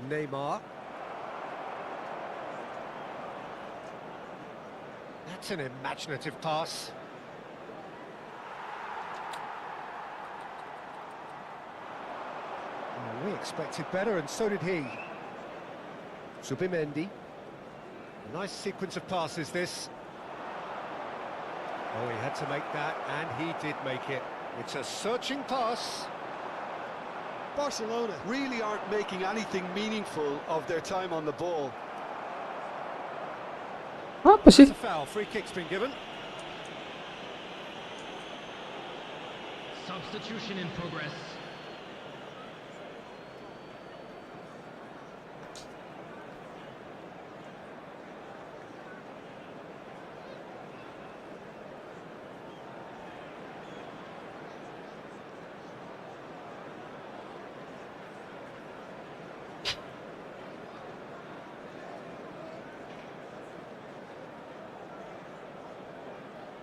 Neymar. That's an imaginative pass. Oh, we expected better, and so did he. Subimendi. A nice sequence of passes, this. Oh, he had to make that, and he did make it. It's a searching pass. Barcelona really aren't making anything meaningful of their time on the ball. Apa That's sih? a foul. Free kick's been given. Substitution in progress.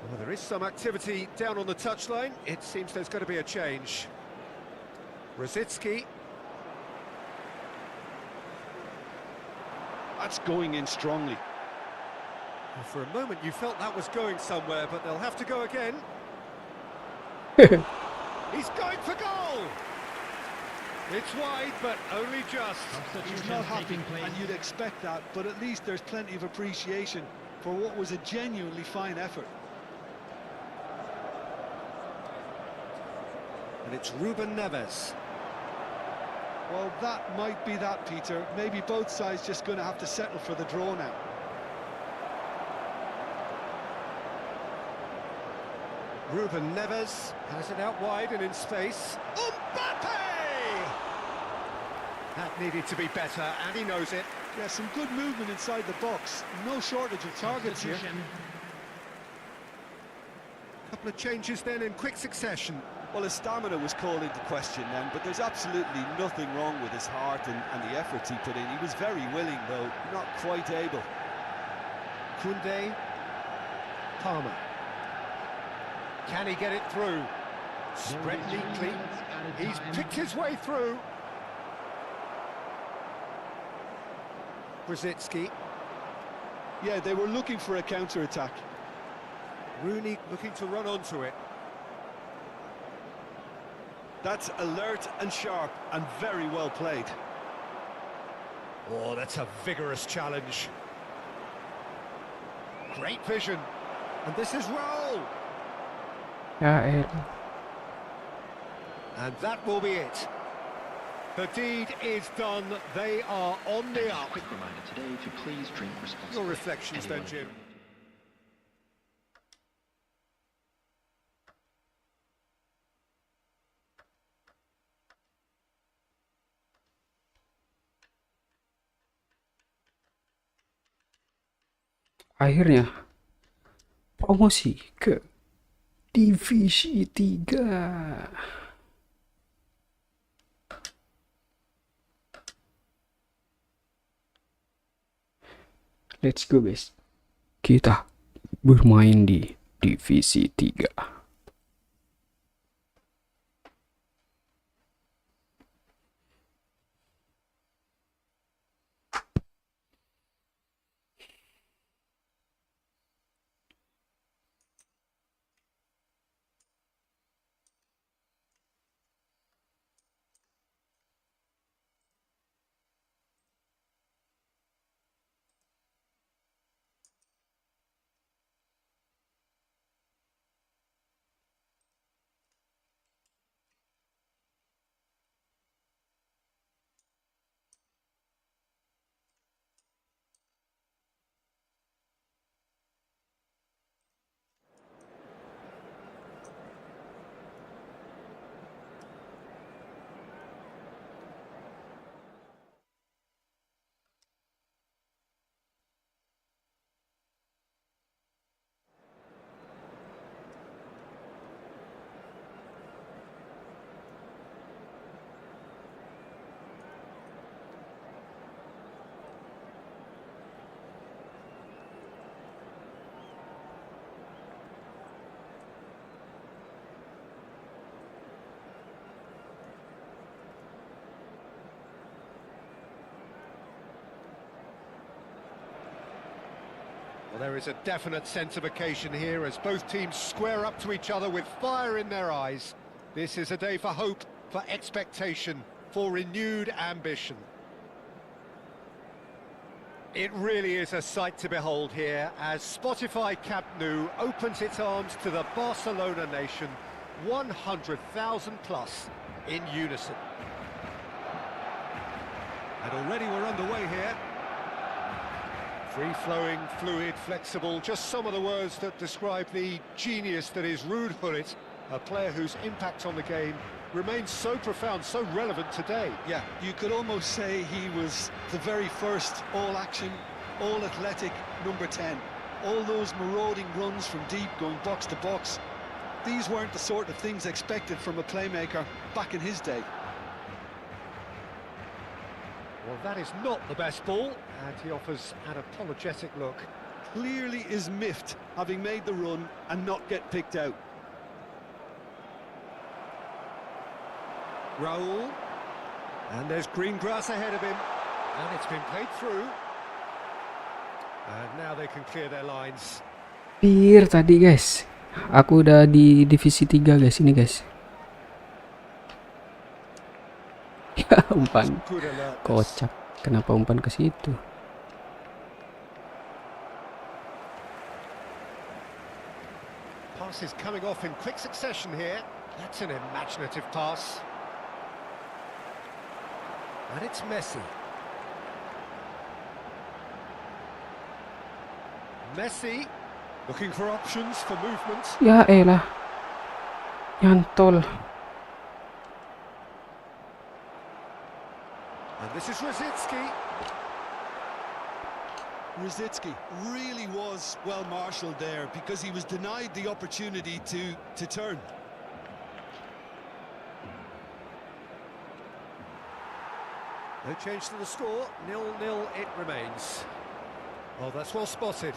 Well, there is some activity down on the touchline. It seems there's going to be a change. Rosicki. That's going in strongly. Well, for a moment you felt that was going somewhere, but they'll have to go again. He's going for goal! It's wide, but only just. He's not happy, and you'd expect that, but at least there's plenty of appreciation for what was a genuinely fine effort. And it's Ruben Neves. Well, that might be that, Peter. Maybe both sides just going to have to settle for the draw now. Ruben Neves has it out wide and in space. Mbappe! That needed to be better, and he knows it. Yeah, some good movement inside the box. No shortage of targets here. Couple of changes then in quick succession. Well, his stamina was called into question then, but there's absolutely nothing wrong with his heart and the efforts he put in. He was very willing, though, not quite able. Koundé. Palmer. Can he get it through? Spread neatly. He's picked his way through. Rosicki. Yeah, they were looking for a counter-attack. Rooney looking to run onto it. That's alert and sharp and very well played. Oh, that's a vigorous challenge. Great vision. And this is Raul. Ya elah. And that will be it. The deed is done. They are on the up. Quick reminder today to please drink responsibly. Your reflections then, Jim. Akhirnya promosi ke Divisi 3. Let's go, guys. Kita bermain di Divisi 3. Well, there is a definite sense of occasion here as both teams square up to each other with fire in their eyes. This is a day for hope, for expectation, for renewed ambition. It really is a sight to behold here as Spotify Camp Nou opens its arms to the Barcelona nation, 100,000 plus in unison. And already we're underway here. Free-flowing, fluid, flexible, just some of the words that describe the genius that is Ruud Gullit, a player whose impact on the game remains so profound, so relevant today. Yeah, you could almost say he was the very first all-action, all-athletic number 10. All those marauding runs from deep, going box to box. These weren't the sort of things expected from a playmaker back in his day. Well, that is not the best ball, and he offers an apologetic look. Clearly is miffed, having made the run and not get picked out. Raul, and there's green grass ahead of him, and it's been played through. And now they can clear their lines. Pir tadi guys. Aku udah di divisi 3 guys, ini guys. Ya umpan. Good alert. Kocak. Kenapa umpan ke situ? Passes coming off in quick succession here. That's an imaginative pass. And it's Messi. Messi looking for options for movement. Ya elah. Nyantol. And this is Rosicki. Rosicki really was well marshalled there because he was denied the opportunity to turn. No change to the score, 0-0 it remains. Oh, that's well spotted.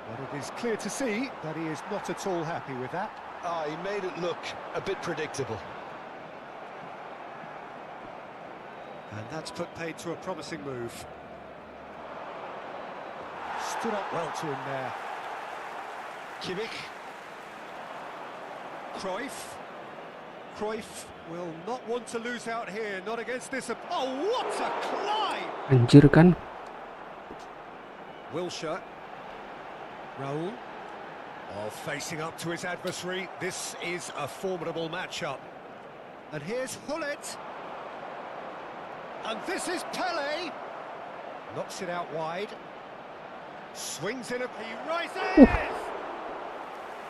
But it is clear to see that he is not at all happy with that. He made it look a bit predictable. And that's put paid to a promising move. Stood up well to him there. Kimmich. Cruyff. Cruyff will not want to lose out here, not against this. Oh, what a climb! Anjir kan. Wilshere. Raul. Oh, facing up to his adversary. This is a formidable matchup. And here's Gullit. And this is Pele. Knocks it out wide. Swings in a... He rises!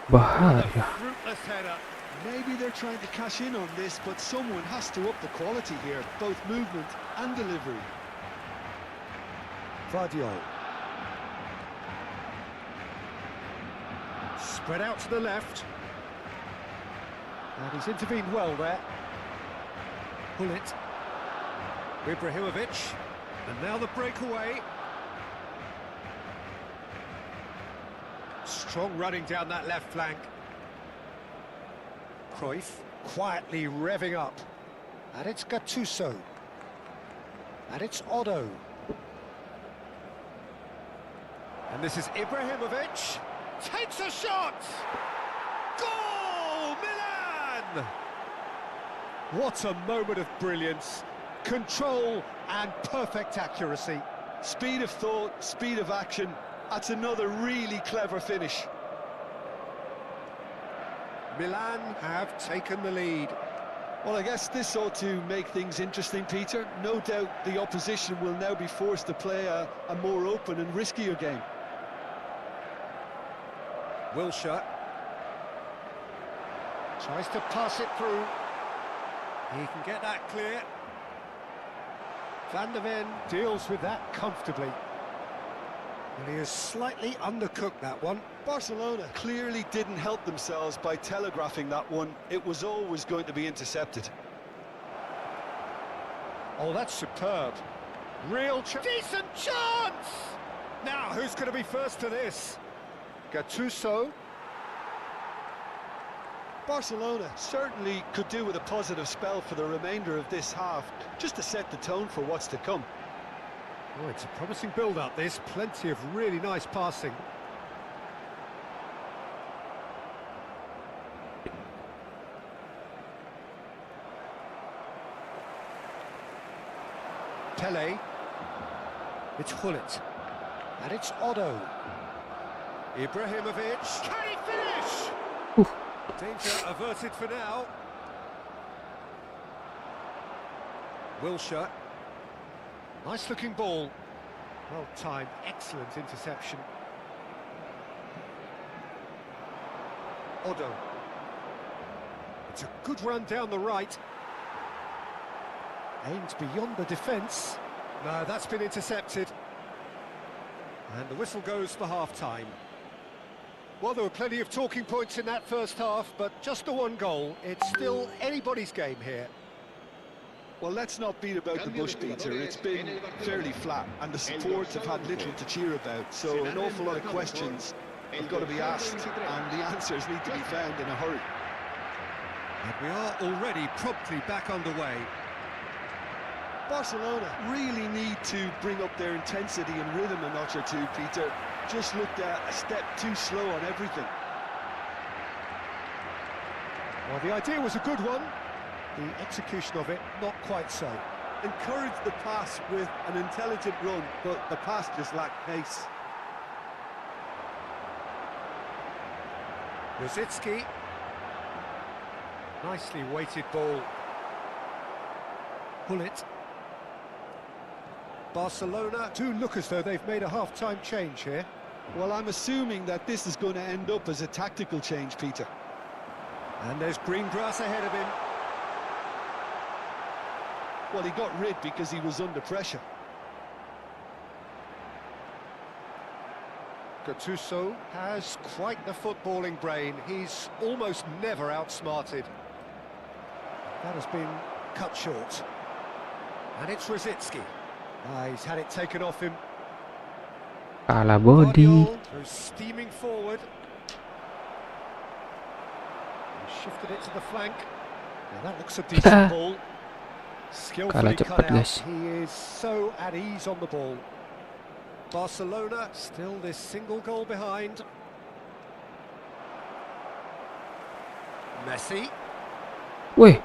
Bahaya. Fruitless header. Maybe they're trying to cash in on this, but someone has to up the quality here, both movement and delivery. Vardiol. Spread out to the left. And he's intervened well there. Gullit. Ibrahimovic. And now the breakaway. Strong running down that left flank. Cruyff quietly revving up. And it's Gattuso. And it's Otto. And this is Ibrahimovic. Takes a shot! Goal! Milan! What a moment of brilliance. Control and perfect accuracy. Speed of thought, speed of action. That's another really clever finish. Milan have taken the lead. Well, I guess this ought to make things interesting, Peter. No doubt the opposition will now be forced to play a more open and riskier game. Wilshere tries to pass it through. He can get that clear. Van der Ven deals with that comfortably. And he has slightly undercooked that one. Barcelona clearly didn't help themselves by telegraphing that one. It was always going to be intercepted. Oh, that's superb. Real decent chance! Now, who's going to be first to this? Gattuso. Barcelona certainly could do with a positive spell for the remainder of this half, just to set the tone for what's to come. Oh, it's a promising build-up, this. Plenty of really nice passing. Pele. It's Hullet. And it's Otto. Ibrahimovic. Can he finish? Oof. Danger averted for now. Wilshere. Nice looking ball. Well timed, excellent interception. Otto. It's a good run down the right. Aims beyond the defence. No, that's been intercepted. And the whistle goes for half-time. Well, there were plenty of talking points in that first half, but just the one goal. It's still anybody's game here. Well, let's not beat about the bush, Peter. It's been fairly flat, and the supports have had little to cheer about. So an awful lot of questions have got to be asked, and the answers need to be found in a hurry. And we are already promptly back underway. Barcelona really need to bring up their intensity and rhythm a notch or two, Peter. Just looked a step too slow on everything. Well, the idea was a good one. The execution of it, not quite so. Encouraged the pass with an intelligent run, but the pass just lacked pace. Rosicki. Nicely weighted ball. Hullet. Barcelona do look as though they've made a half-time change here. Well, I'm assuming that this is going to end up as a tactical change, Peter. And there's green grass ahead of him. Well, he got rid because he was under pressure. Gattuso has quite the footballing brain. He's almost never outsmarted. That has been cut short. And it's Rosicki. He's had it taken off him. Kalah body. Guardiola goes steaming forward. He shifted it to the flank. Now that looks a decent ball. Skillfully Kalah cut cepat, out. guys. He is so at ease on the ball. Barcelona still this single goal behind. Messi. Wih,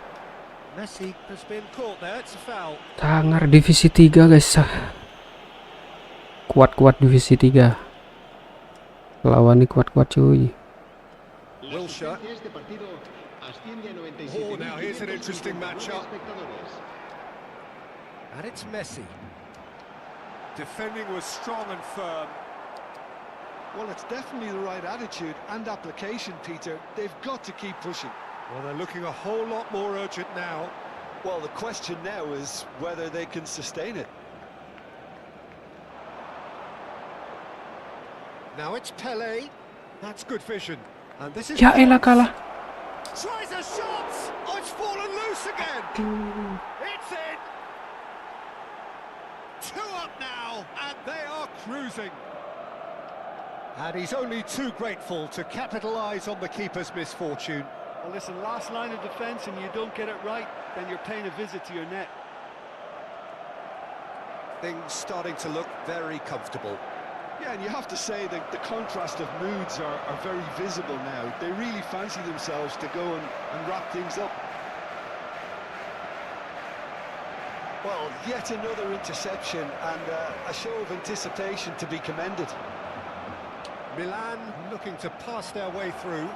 Messi has been caught there. It's a foul. Tangar divisi 3 guys. Kuat-kuat divisi 3. Lawan ini kuat-kuat cuy. Wilshere. Este partido asciende a Oh, now here's an interesting matchup. espectadores. And it's Messi. Defending was strong and firm. Well, it's definitely the right attitude and application, Peter. They've got to keep pushing. Well, they're looking a whole lot more urgent now. Well, the question now is whether they can sustain it. Now it's Pele. That's good vision. And this is... Ya elah kalah. Tries a shot! Oh, it's fallen loose again! It's in! 2 up now, and they are cruising. And he's only too grateful to capitalise on the keeper's misfortune. Well, listen, last line of defence and you don't get it right, then you're paying a visit to your net. Things starting to look very comfortable. Yeah, and you have to say that the contrast of moods are very visible now. They really fancy themselves to go and wrap things up. Well, yet another interception and a show of anticipation to be commended. Milan looking to pass their way through.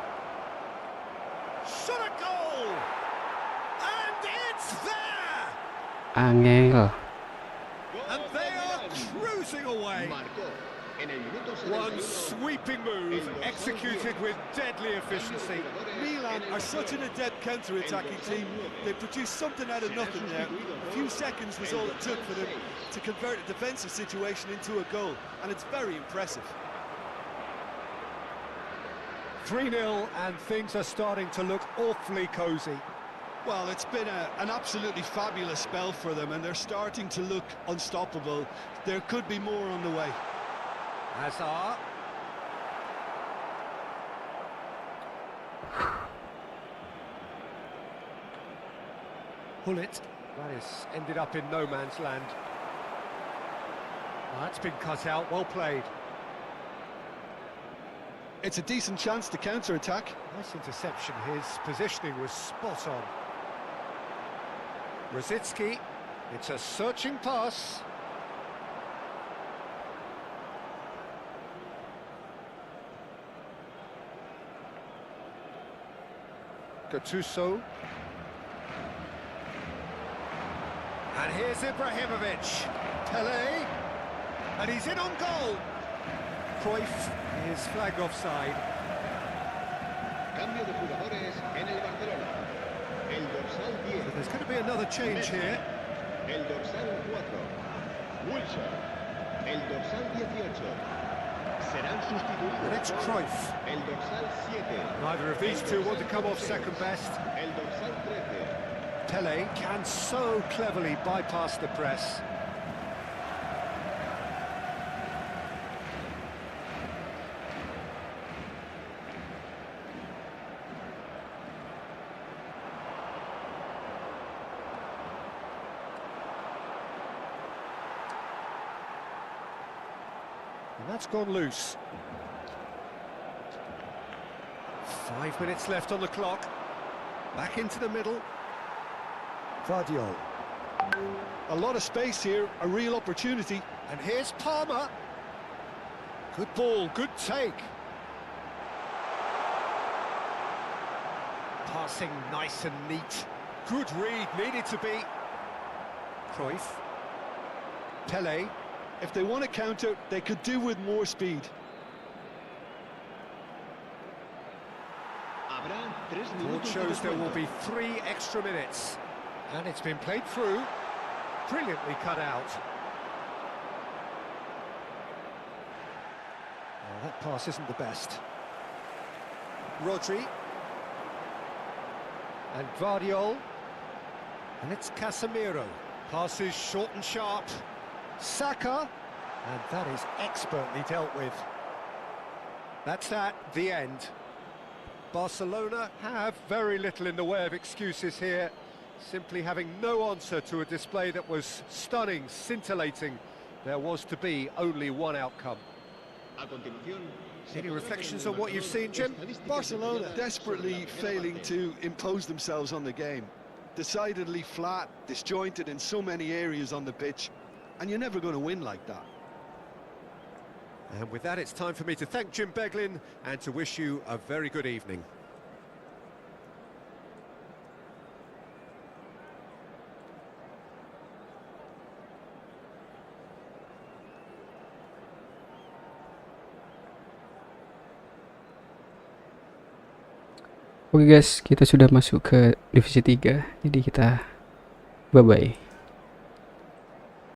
Shot a goal! And it's there! Angel. And they are cruising away. Marcó en el minuto One 71. sweeping move executed with deadly efficiency. Milan are such an adept counter-attacking team. They produced something out of nothing there. A few seconds was all it took for them to convert a defensive situation into a goal, and it's very impressive. 3-0 and things are starting to look awfully cosy. Well, it's been an absolutely fabulous spell for them, and they're starting to look unstoppable. There could be more on the way. Hazard. Hullet. That has ended up in no man's land. That's been cut out, well played. It's a decent chance to counter-attack. Nice interception, his positioning was spot on. Rosicki, it's a searching pass. Gattuso. And here's Ibrahimovic. Pele. And he's in on goal. Cruyff is flagged offside. Cambio de jugadores en el Barcelona. El dorsal 10. There's going to be another change here. El dorsal 4. Wilshire. El dorsal 18. Serán sustituidos. And it's Cruyff. El dorsal 7. Neither of these two want to come off second best. El dorsal 13. Pele can so cleverly bypass the press. And that's gone loose. 5 minutes left on the clock. Back into the middle. Vardiol. A lot of space here, a real opportunity. And here's Palmer. Good ball, good take. Passing nice and neat. Good read, needed to be. Cruyff. Pele. If they want to counter, they could do with more speed. Habrá 3 Board minutos de shows there will descuento. be 3 extra minutes. And it's been played through. Brilliantly cut out. Oh, that pass isn't the best. Rodri. And Vardiol. And it's Casemiro. Passes short and sharp. Saka. And that is expertly dealt with. That's that, the end. Barcelona have very little in the way of excuses here, simply having no answer to a display that was stunning, scintillating. There was to be only one outcome. A continuación, se Any podrá reflections ver en on what el you've marcador seen, Jim? estadísticas Barcelona detalladas desperately sobre la primera failing parte. to impose themselves on the game. Decidedly flat, disjointed in so many areas on the pitch, and you're never going to win like that. And with that, it's time for me to thank Jim Beglin and to wish you a very good evening. Oke guys, kita sudah masuk ke divisi 3. Jadi kita bye-bye.